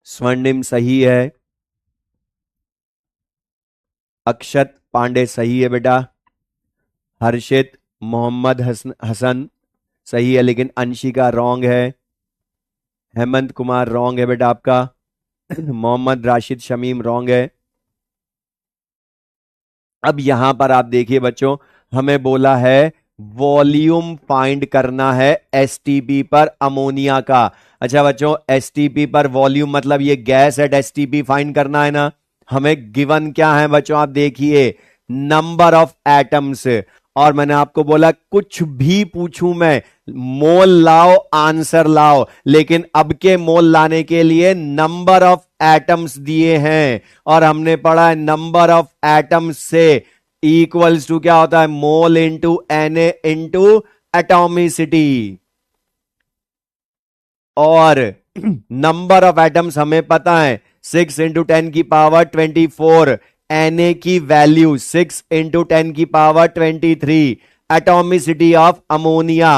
स्वर्णिम सही है, अक्षत पांडे सही है बेटा, हर्षित मोहम्मद हसन सही है, लेकिन अंशिका रॉन्ग है। हेमंत कुमार रॉन्ग है बेटा आपका। मोहम्मद राशिद शमीम रॉन्ग है। अब यहां पर आप देखिए बच्चों, हमें बोला है वॉल्यूम फाइंड करना है एसटीपी पर अमोनिया का। अच्छा बच्चों, एसटीपी पर वॉल्यूम मतलब ये गैस एट एसटीपी फाइंड करना है ना। हमें गिवन क्या है बच्चों, आप देखिए नंबर ऑफ एटम्स, और मैंने आपको बोला कुछ भी पूछूं मैं, मोल लाओ आंसर लाओ, लेकिन अब के मोल लाने के लिए नंबर ऑफ एटम्स दिए हैं, और हमने पढ़ा है नंबर ऑफ एटम्स से इक्वल्स टू क्या होता है, mole into Na into atomicity. और नंबर ऑफ एटम्स हमें पता है 6 इंटू 10 की पावर 24, Na की वैल्यू 6 इंटू 10 की power 23, atomicity of ammonia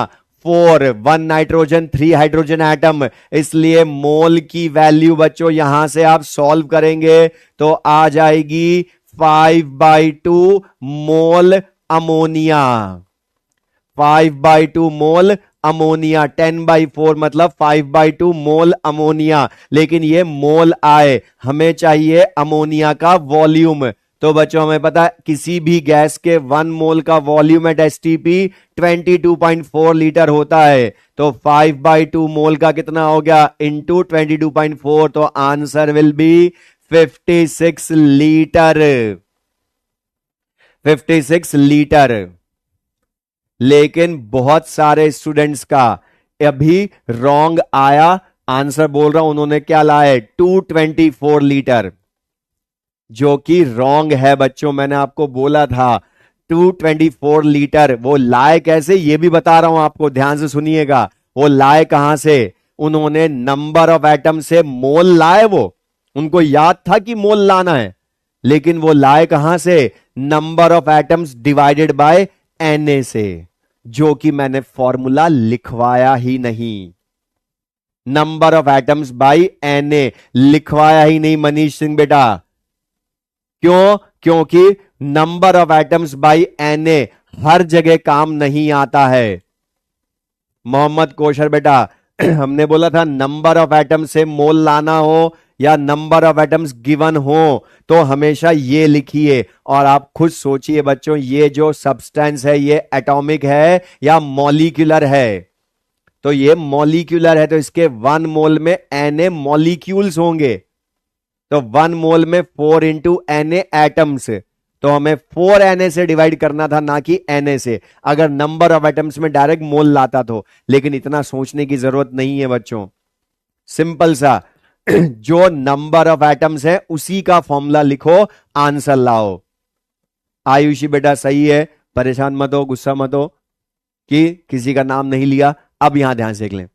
4, 1 nitrogen 3 hydrogen atom, इसलिए मोल की वैल्यू बच्चों यहां से आप सॉल्व करेंगे तो आ जाएगी 5/2 मोल अमोनिया, 5/2 मोल अमोनिया, 10/4 मतलब 5/2 मोल अमोनिया। लेकिन ये मोल आए, हमें चाहिए अमोनिया का वॉल्यूम। तो बच्चों हमें पता है किसी भी गैस के 1 मोल का वॉल्यूम एट एसटीपी 22.4 लीटर होता है। तो 5/2 मोल का कितना हो गया इंटू 22.4, तो answer will be 56 litre, 56 litre. लेकिन बहुत सारे स्टूडेंट्स का अभी रॉन्ग आया, आंसर बोल रहा हूं उन्होंने क्या लाया 224 लीटर, जो कि रॉन्ग है बच्चों। मैंने आपको बोला था 224 लीटर, वो लाए कैसे ये भी बता रहा हूं आपको, ध्यान से सुनिएगा। वो लाए कहां से, उन्होंने नंबर ऑफ एटम से मोल लाए, वो उनको याद था कि मोल लाना है, लेकिन वो लाए कहां से, number of atoms divided by Na से, जो कि मैंने फॉर्मूला लिखवाया ही नहीं। Number of atoms bye Na लिखवाया ही नहीं मनीष सिंह बेटा। क्यों, क्योंकि number of atoms bye Na हर जगह काम नहीं आता है। मोहम्मद कोशर बेटा हमने बोला था नंबर ऑफ एटम से मोल लाना हो या नंबर ऑफ एटम्स गिवन हो तो हमेशा ये लिखिए। और आप खुद सोचिए बच्चों, ये जो सब्सटेंस है ये एटॉमिक है या मॉलिक्यूलर है। तो ये मॉलिक्यूलर है, तो इसके 1 मोल में Na मॉलिक्यूल्स होंगे। तो 1 मोल में 4 इंटू Na एटम्स, तो हमें 4 Na से डिवाइड करना था, ना कि Na से। अगर नंबर ऑफ एटम्स में डायरेक्ट मोल लाता तो, लेकिन इतना सोचने की जरूरत नहीं है बच्चों। सिंपल सा जो नंबर ऑफ एटम्स है उसी का फॉर्मूला लिखो, आंसर लाओ। आयुषी बेटा सही है, परेशान मत हो, गुस्सा मत हो कि किसी का नाम नहीं लिया। अब यहां ध्यान से देख लें,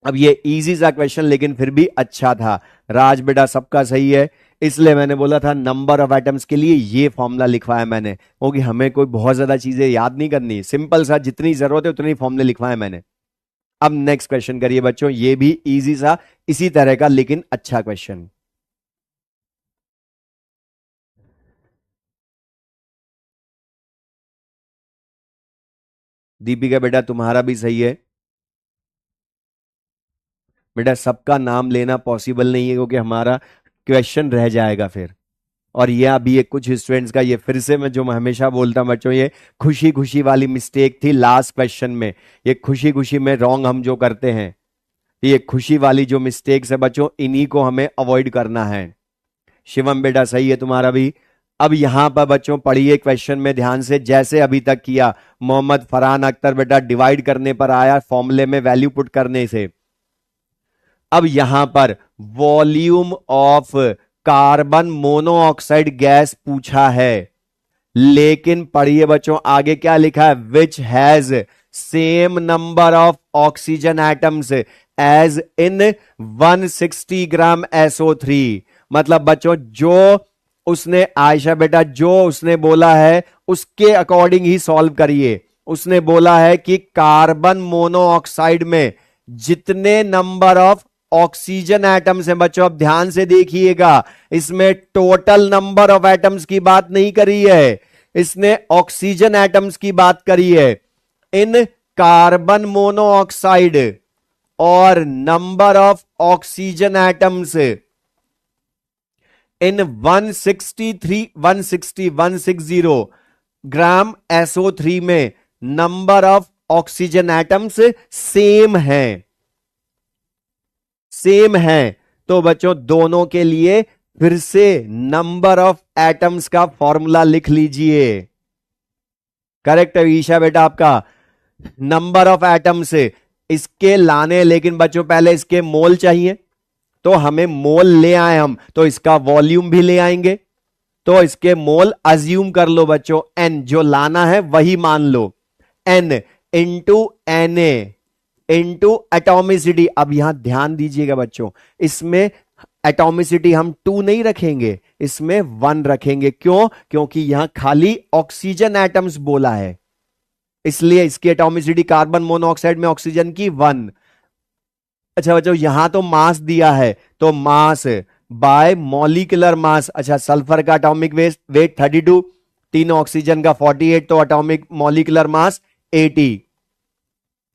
अब ये इजी सा क्वेश्चन लेकिन फिर भी अच्छा था। राज बेटा सबका सही है, इसलिए मैंने बोला था नंबर ऑफ एटम्स के लिए ये फॉर्मूला लिखवाया मैंने, क्योंकि हमें कोई बहुत ज्यादा चीजें याद नहीं करनी, सिंपल सा जितनी जरूरत है उतनी फॉर्मूले लिखवाए मैंने। अब नेक्स्ट क्वेश्चन करिए बच्चों, ये भी इजी सा इसी तरह का लेकिन अच्छा क्वेश्चन। दीपिका बेटा तुम्हारा भी सही है। बेटा सबका नाम लेना पॉसिबल नहीं है क्योंकि हमारा क्वेश्चन रह जाएगा फिर। और ये अभी एक कुछ स्टूडेंट्स का, ये फिर से मैं जो मैं हमेशा बोलता हूं बच्चों, ये खुशी खुशी वाली मिस्टेक थी लास्ट क्वेश्चन में। ये खुशी खुशी में रॉन्ग हम जो करते हैं, ये खुशी वाली जो मिस्टेक्स है बच्चों, इन्हीं को हमें अवॉइड करना है। शिवम बेटा सही है तुम्हारा भी। अब यहां पर बच्चों पढ़िए क्वेश्चन में ध्यान से, जैसे अभी तक किया। मोहम्मद फरहान अख्तर बेटा डिवाइड करने पर आया, फॉर्मूले में वैल्यू पुट करने से। अब यहां पर volume of carbon monoxide gas पूछा है, लेकिन पढ़िए बच्चों आगे क्या लिखा है, which has same number of oxygen atoms as in 160 gram SO3। मतलब बच्चों जो उसने, आयशा बेटा जो उसने बोला है उसके अकॉर्डिंग ही सॉल्व करिए। उसने बोला है कि कार्बन मोनोऑक्साइड में जितने नंबर ऑफ ऑक्सीजन एटम्स हैं बच्चों, अब ध्यान से देखिएगा, इसमें टोटल नंबर ऑफ एटम्स की बात नहीं करी है, इसने ऑक्सीजन एटम्स की बात करी है। इन कार्बन मोनोऑक्साइड और number of oxygen atoms in 160 gram SO3 में number of oxygen atoms same है, सेम है। तो बच्चों दोनों के लिए फिर से नंबर ऑफ एटम्स का फॉर्मूला लिख लीजिए। करेक्ट है ईशा बेटा आपका, नंबर ऑफ एटम्स इसके लाने, लेकिन बच्चों पहले इसके मोल चाहिए, तो हमें मोल ले आए हम, तो इसका वॉल्यूम भी ले आएंगे। तो इसके मोल अज्यूम कर लो बच्चों, n जो लाना है वही मान लो, n into Na into atomicity. अब यहां ध्यान दीजिएगा बच्चों, इसमें एटॉमिसिटी हम 2 नहीं रखेंगे, इसमें 1 रखेंगे। क्यों? क्योंकि यहां खाली ऑक्सीजन एटम्स बोला है, इसलिए इसकी एटॉमिसिटी कार्बन मोनोऑक्साइड में ऑक्सीजन की 1। अच्छा बच्चों, यहां तो मास दिया है, तो मास बाय मॉलिक्यूलर मास। अच्छा, सल्फर का एटॉमिक वेट 32, तीन ऑक्सीजन का 48, तो atomic molecular mass 80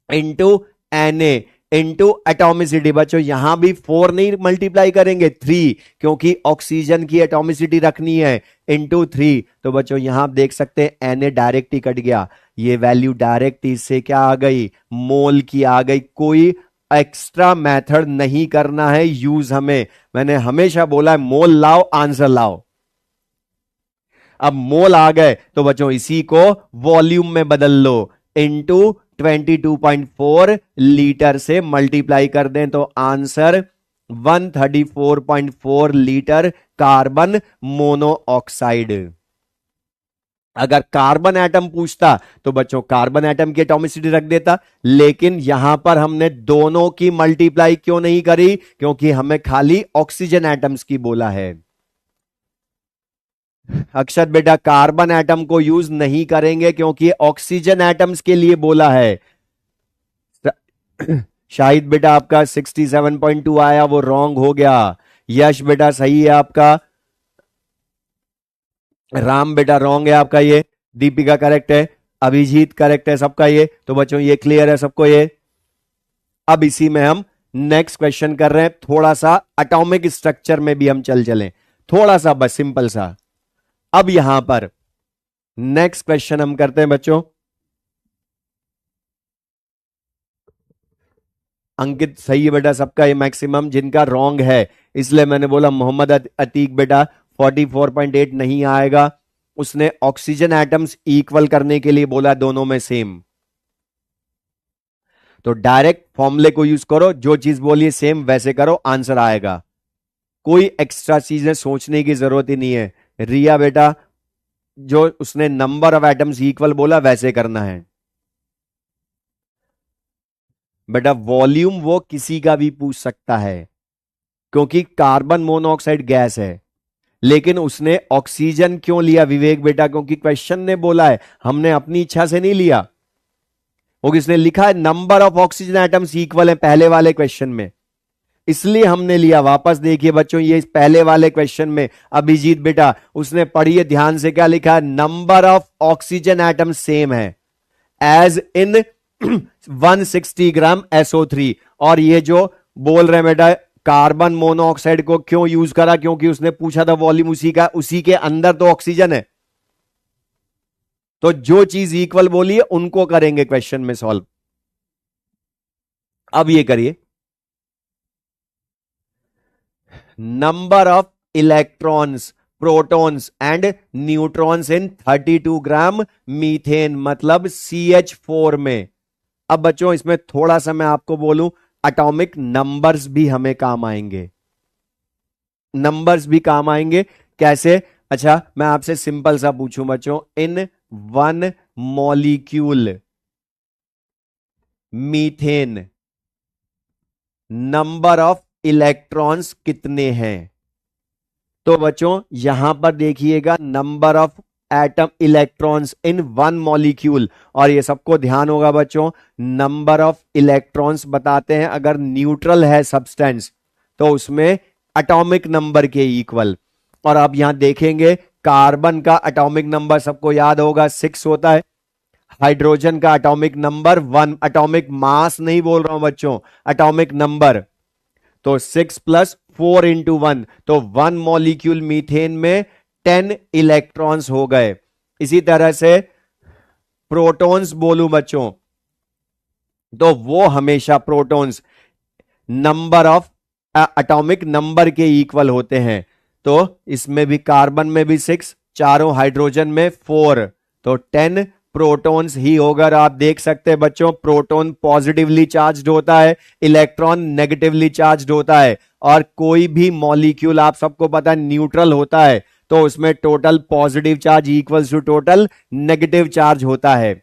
into Na into atomicity. बच्चों यहां भी 4 नहीं मल्टीप्लाई करेंगे, 3, क्योंकि ऑक्सीजन की एटॉमिसिटी रखनी है, इंटू 3। तो बच्चों यहां आप देख सकते हैं Na डायरेक्ट ही कट गया, ये वैल्यू डायरेक्ट इससे क्या आ गई, मोल की आ गई। कोई एक्स्ट्रा मेथड नहीं करना है यूज हमें। मैंने हमेशा बोला है मोल लाओ आंसर लाओ। अब मोल आ गए तो बच्चों इसी को वॉल्यूम में बदल लो, इंटू 22.4 लीटर से मल्टीप्लाई कर दें तो आंसर 134.4 लीटर कार्बन मोनोऑक्साइड। अगर कार्बन एटम पूछता तो बच्चों कार्बन एटम की एटॉमिसिटी रख देता, लेकिन यहां पर हमने दोनों की मल्टीप्लाई क्यों नहीं करी, क्योंकि हमें खाली ऑक्सीजन एटम्स की बोला है। अक्षत बेटा कार्बन एटम को यूज नहीं करेंगे क्योंकि ऑक्सीजन एटम्स के लिए बोला है। शाहिद बेटा आपका 67.2 आया, वो रॉन्ग हो गया। यश बेटा सही है आपका, राम बेटा रॉन्ग है आपका ये, दीपिका करेक्ट है, अभिजीत करेक्ट है सबका ये। तो बच्चों ये क्लियर है सबको ये। अब इसी में हम नेक्स्ट क्वेश्चन कर रहे हैं, थोड़ा सा एटॉमिक स्ट्रक्चर में भी हम चलें, थोड़ा सा बस सिंपल सा। अब यहां पर नेक्स्ट क्वेश्चन हम करते हैं बच्चों, अंकित सही है बेटा सबका ये, मैक्सिमम जिनका रॉन्ग है, इसलिए मैंने बोला मोहम्मद अतीक बेटा 44.8 नहीं आएगा, उसने ऑक्सीजन एटम्स इक्वल करने के लिए बोला दोनों में सेम। तो डायरेक्ट फॉर्मूले को यूज करो, जो चीज बोलिए सेम वैसे करो, आंसर आएगा। कोई एक्स्ट्रा चीजें सोचने की जरूरत ही नहीं है। रिया बेटा जो उसने नंबर ऑफ एटम्स इक्वल बोला वैसे करना है बेटा। वॉल्यूम वो किसी का भी पूछ सकता है, क्योंकि कार्बन मोनोऑक्साइड गैस है, लेकिन उसने ऑक्सीजन क्यों लिया विवेक बेटा, क्योंकि क्वेश्चन ने बोला है, हमने अपनी इच्छा से नहीं लिया। वो किसने लिखा है number of oxygen atoms equal है पहले वाले क्वेश्चन में, इसलिए हमने लिया। वापस देखिए बच्चों ये पहले वाले क्वेश्चन में अभिजीत बेटा उसने पढ़िए ध्यान से, क्या लिखा है, number of oxygen atom same है एज इन 160 ग्राम SO3। और ये जो बोल रहे हैं बेटा कार्बन मोनोऑक्साइड को क्यों यूज करा, क्योंकि उसने पूछा था वॉल्यूम उसी का, उसी के अंदर तो ऑक्सीजन है। तो जो चीज इक्वल बोली है उनको करेंगे क्वेश्चन में सॉल्व। अब ये करिए, number of electrons, protons and neutrons in 32 gram methane, मतलब CH4 में। अब बच्चों इसमें थोड़ा सा मैं आपको बोलूं, एटॉमिक नंबर्स भी हमें काम आएंगे, नंबर्स भी काम आएंगे। कैसे? अच्छा मैं आपसे सिंपल सा पूछूं बच्चों, इन 1 molecule methane number of electrons कितने हैं? तो बच्चों यहां पर देखिएगा number of atom electrons in 1 molecule, और ये सबको ध्यान होगा बच्चों, नंबर ऑफ इलेक्ट्रॉन्स बताते हैं अगर न्यूट्रल है सब्सटेंस तो उसमें एटॉमिक नंबर के इक्वल। और आप यहां देखेंगे कार्बन का एटॉमिक नंबर सबको याद होगा 6 होता है, हाइड्रोजन का एटॉमिक नंबर 1, एटॉमिक मास नहीं बोल रहा हूं बच्चों, एटॉमिक नंबर। तो 6 + 4 × 1, तो 1 मॉलिक्यूल मीथेन में 10 इलेक्ट्रॉन्स हो गए। इसी तरह से प्रोटॉन्स बोलूं बच्चों, तो वो हमेशा protons number of atomic number के इक्वल होते हैं। तो इसमें भी कार्बन में भी 6, चारों हाइड्रोजन में 4, तो 10 प्रोटॉन्स ही होगा। आप देख सकते हैं बच्चों प्रोटॉन पॉजिटिवली चार्ज्ड होता है, इलेक्ट्रॉन नेगेटिवली चार्ज्ड होता है, और कोई भी मॉलिक्यूल आप सबको पता है न्यूट्रल होता है तो उसमें total positive charge equals to total negative charge होता है।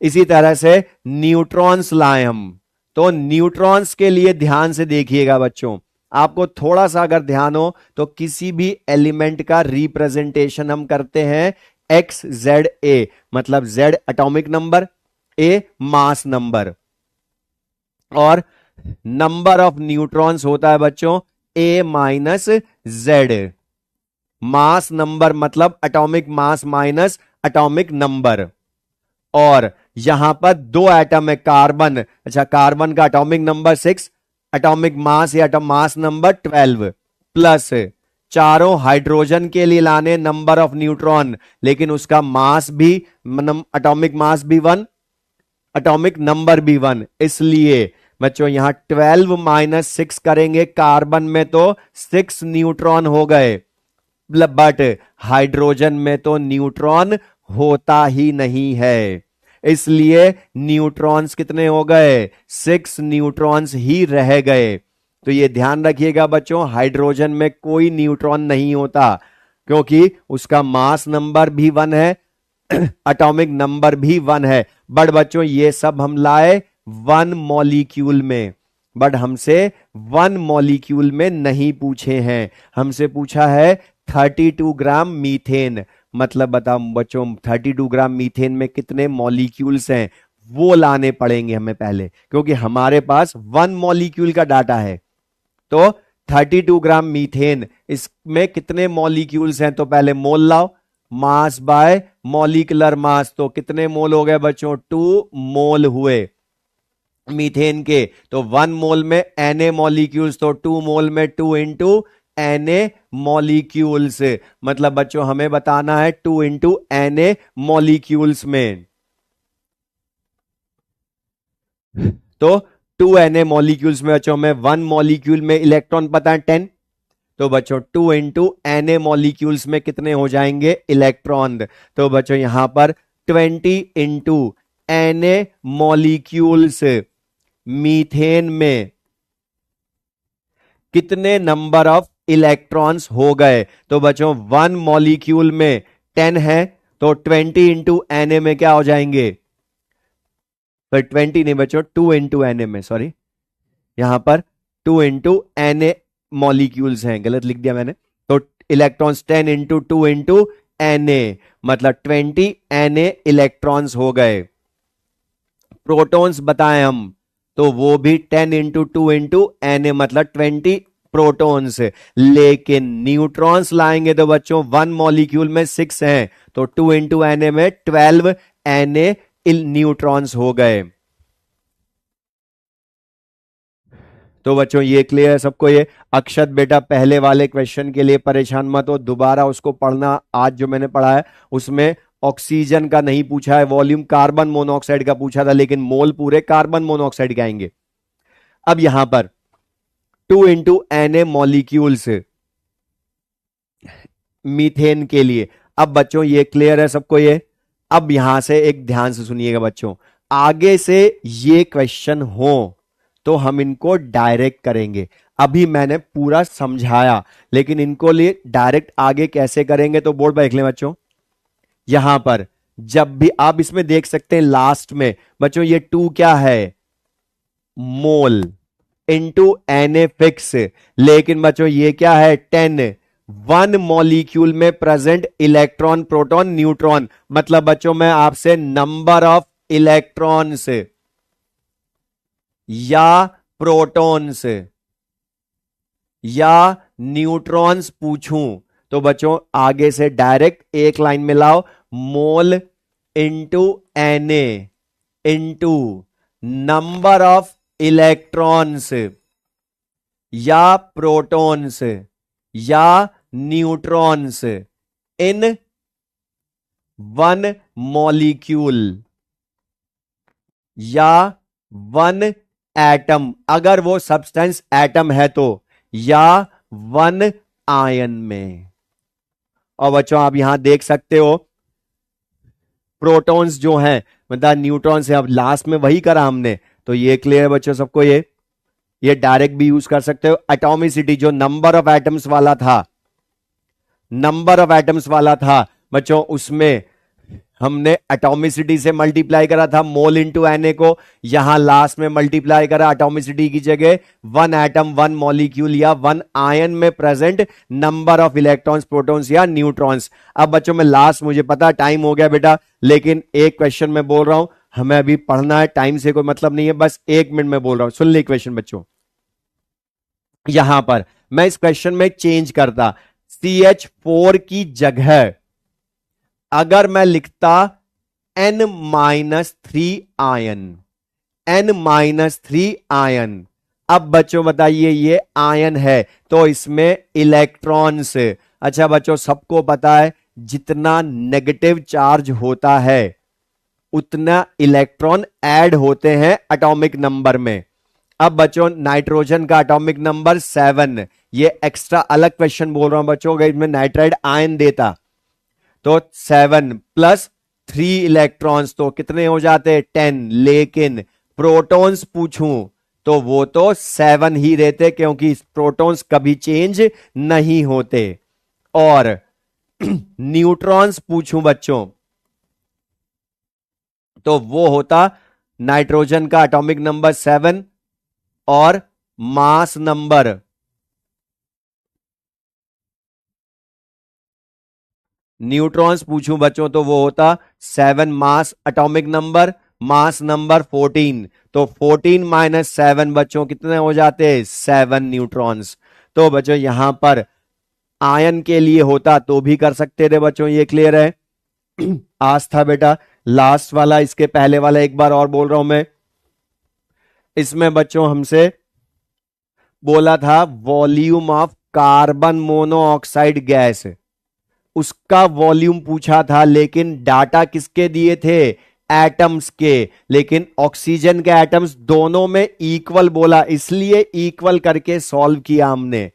इसी तरह से न्यूट्रॉन्स लाए हम, तो न्यूट्रॉन्स के लिए ध्यान से देखिएगा बच्चों, आपको थोड़ा सा अगर ध्यान हो तो किसी भी एलिमेंट का रिप्रेजेंटेशन हम करते हैं एक्स जेड ए, मतलब जेड एटॉमिक नंबर, ए मास नंबर, और नंबर ऑफ न्यूट्रॉन्स होता है बच्चों ए माइनस जेड। मास नंबर मतलब atomic mass minus atomic number. और यहां पर दो एटम है कार्बन, अच्छा कार्बन का एटॉमिक नंबर 6, एटॉमिक मास या एटॉम मास नंबर 12, प्लस चारों हाइड्रोजन के लिए लाने नंबर ऑफ न्यूट्रॉन, लेकिन उसका मास भी एटॉमिक मास भी 1, एटॉमिक नंबर भी 1, इसलिए बच्चों यहां 12 माइनस 6 करेंगे, कार्बन में तो 6 न्यूट्रॉन हो गए, बट हाइड्रोजन में तो न्यूट्रॉन होता ही नहीं है, इसलिए न्यूट्रॉन्स कितने हो गए, 6 न्यूट्रॉन्स ही रह गए। तो ये ध्यान रखिएगा बच्चों, हाइड्रोजन में कोई न्यूट्रॉन नहीं होता क्योंकि उसका मास नंबर भी 1 है, एटॉमिक नंबर भी 1 है। बट बच्चों ये सब हम लाए 1 मॉलिक्यूल में, बट हमसे 1 मॉलिक्यूल में नहीं पूछे हैं, हमसे पूछा है 32 ग्राम मीथेन। मतलब बताओ बच्चों 32 ग्राम मीथेन में कितने मॉलिक्यूल्स हैं, वो लाने पड़ेंगे हमें पहले, क्योंकि हमारे पास 1 मॉलिक्यूल का डाटा है। तो 32 ग्राम मीथेन, इसमें कितने मॉलिक्यूल्स हैं, तो पहले मोल लाओ, मास बाय मॉलिक्यूलर मास, तो कितने मोल हो गए बच्चों, 2 मोल हुए मीथेन के। तो 1 मोल में Na मॉलिक्यूल्स, तो 2 मोल में 2 इंटू Na मॉलिक्यूल्स, मतलब बच्चों हमें बताना है 2 इंटू Na मॉलिक्यूल्स में। तो 2 Na मॉलिक्यूल्स में बच्चों में 1 मॉलिक्यूल में इलेक्ट्रॉन पता है 10, तो बच्चों 2 इंटू Na मॉलिक्यूल्स में कितने हो जाएंगे इलेक्ट्रॉन, तो बच्चों यहां पर 20 इंटू Na मॉलिक्यूल्स मीथेन में कितने नंबर ऑफ इलेक्ट्रॉन्स हो गए, तो बच्चों 1 मॉलिक्यूल में 10 है, तो 20 इंटू Na में क्या हो जाएंगे, पर 20 नहीं बच्चों 2 इंटू Na में, सॉरी यहां पर 2 इंटू Na मॉलिक्यूल्स हैं, गलत लिख दिया मैंने, तो इलेक्ट्रॉन्स 10 इंटू 2 इंटू Na, मतलब 20 Na इलेक्ट्रॉन्स हो गए। प्रोटॉन्स बताएं हम, तो वो भी 10 इंटू 2 इंटू Na, मतलब 20 प्रोटॉन्स। लेकिन न्यूट्रॉन्स लाएंगे तो बच्चों 1 मॉलिक्यूल में 6 हैं, तो 2 इंटू Na में 12 Na न्यूट्रॉन्स हो गए। तो बच्चों ये क्लियर है सबको, ये अक्षत बेटा पहले वाले क्वेश्चन के लिए परेशान मत हो, दोबारा उसको पढ़ना, आज जो मैंने पढ़ा है उसमें ऑक्सीजन का नहीं पूछा है, वॉल्यूम कार्बन मोनोऑक्साइड का पूछा था, लेकिन मोल पूरे कार्बन मोनोऑक्साइड के आएंगे। अब यहां पर 2 इंटू Na मॉलिक्यूल्स मीथेन के लिए। अब बच्चों ये क्लियर है सबको ये, अब यहां से एक ध्यान से सुनिएगा बच्चों, आगे से ये क्वेश्चन हो तो हम इनको डायरेक्ट करेंगे, अभी मैंने पूरा समझाया, लेकिन इनको लिए डायरेक्ट आगे कैसे करेंगे, तो बोर्ड पर देख लें बच्चों, यहां पर जब भी आप इसमें देख सकते हैं लास्ट में बच्चों ये 2 क्या है, मोल इंटू Na फिक्स, लेकिन बच्चों ये क्या है 10, 1 मॉलिक्यूल में प्रेजेंट इलेक्ट्रॉन प्रोटॉन न्यूट्रॉन, मतलब बच्चों मैं आपसे नंबर ऑफ इलेक्ट्रॉन्स या प्रोटॉन्स या न्यूट्रॉन्स पूछूं, तो बच्चों आगे से डायरेक्ट एक लाइन में लाओ, mole into Na into number of electrons या प्रोटॉन्स या न्यूट्रॉन्स इन 1 मॉलिक्यूल या 1 एटम, अगर वो सब्सटेंस एटम है तो, या 1 आयन में। और बच्चों आप यहां देख सकते हो प्रोटॉन्स जो हैं मतलब न्यूट्रॉन्स है, अब लास्ट में वही करा हमने, तो ये क्लियर है बच्चों सबको, ये डायरेक्ट भी यूज कर सकते हो। एटॉमिसिटी जो नंबर ऑफ एटम्स वाला था, नंबर ऑफ एटम्स वाला था बच्चों, उसमें हमने एटॉमिसिटी से मल्टीप्लाई करा था मोल इंटू Na को, यहां लास्ट में मल्टीप्लाई करा एटॉमिसिटी की जगह 1 एटम 1 मॉलिक्यूल या 1 आयन में present number of electrons protons या न्यूट्रॉन्स। अब बच्चों में लास्ट, मुझे पता टाइम हो गया बेटा, लेकिन एक क्वेश्चन में बोल रहा हूं, हमें अभी पढ़ना है, टाइम से कोई मतलब नहीं है, बस 1 मिनट में बोल रहा हूं, सुन ली क्वेश्चन बच्चों। यहां पर मैं इस क्वेश्चन में चेंज करता, CH4 की जगह अगर मैं लिखता N-3 आयन, N-3 आयन। अब बच्चों बताइए ये आयन है तो इसमें इलेक्ट्रॉन्स, अच्छा बच्चों सबको पता है जितना नेगेटिव चार्ज होता है उतना इलेक्ट्रॉन ऐड होते हैं एटॉमिक नंबर में। अब बच्चों नाइट्रोजन का एटॉमिक नंबर 7, ये एक्स्ट्रा अलग क्वेश्चन बोल रहा हूं बच्चों, अगर इसमें नाइट्राइड आयन देता तो 7 प्लस 3 इलेक्ट्रॉन्स तो कितने हो जाते 10, लेकिन प्रोटॉन्स पूछूं तो वो तो 7 ही रहते क्योंकि प्रोटॉन्स कभी चेंज नहीं होते। और न्यूट्रॉन्स पूछूं बच्चों तो वो होता नाइट्रोजन का एटॉमिक नंबर 7 और मास नंबर, न्यूट्रॉन्स पूछूं बच्चों तो वो होता 7 mass atomic number, mass number 14, तो 14 माइनस 7 बच्चों कितने हो जाते 7 न्यूट्रॉन्स। तो बच्चों यहां पर आयन के लिए होता तो भी कर सकते थे बच्चों, ये क्लियर है। आज था बेटा लास्ट वाला, इसके पहले वाला एक बार और बोल रहा हूं मैं। इसमें बच्चों हमसे बोला था volume of carbon monoxide gas, उसका वॉल्यूम पूछा था, लेकिन डाटा किसके दिए थे एटम्स के, लेकिन ऑक्सीजन के एटम्स दोनों में इक्वल बोला, इसलिए इक्वल करके सॉल्व किया हमने।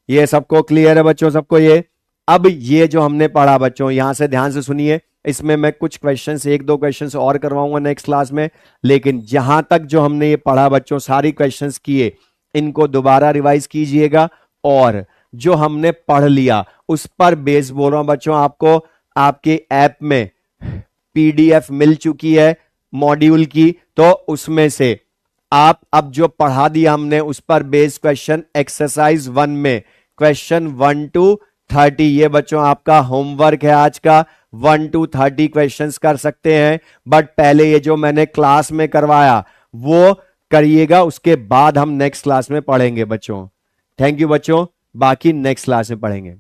ये सबको क्लियर है बच्चों, सबको ये। अब ये जो हमने पढ़ा बच्चों यहां से ध्यान से सुनिए, इसमें मैं कुछ क्वेश्चंस, 1-2 क्वेश्चंस और करवाऊंगा नेक्स्ट क्लास में, लेकिन जहां तक जो हमने ये पढ़ा बच्चों सारी क्वेश्चंस किए, इनको दोबारा रिवाइज कीजिएगा और जो हमने पढ़ लिया उस पर बेस बोल रहा हूं बच्चों। आपको आपके ऐप में PDF मिल चुकी है मॉड्यूल की, तो उसमें से आप अब जो पढ़ा दिया हमने उस पर बेस क्वेश्चन एक्सरसाइज 1 में क्वेश्चन 1 to 30, ये बच्चों आपका होमवर्क है आज का। 1 to 30 क्वेश्चंस कर सकते हैं, बट पहले ये जो मैंने क्लास में करवाया वो करिएगा, उसके बाद हम नेक्स्ट क्लास में पढ़ेंगे बच्चों। थैंक यू बच्चों, बाकी नेक्स्ट क्लास में पढ़ेंगे।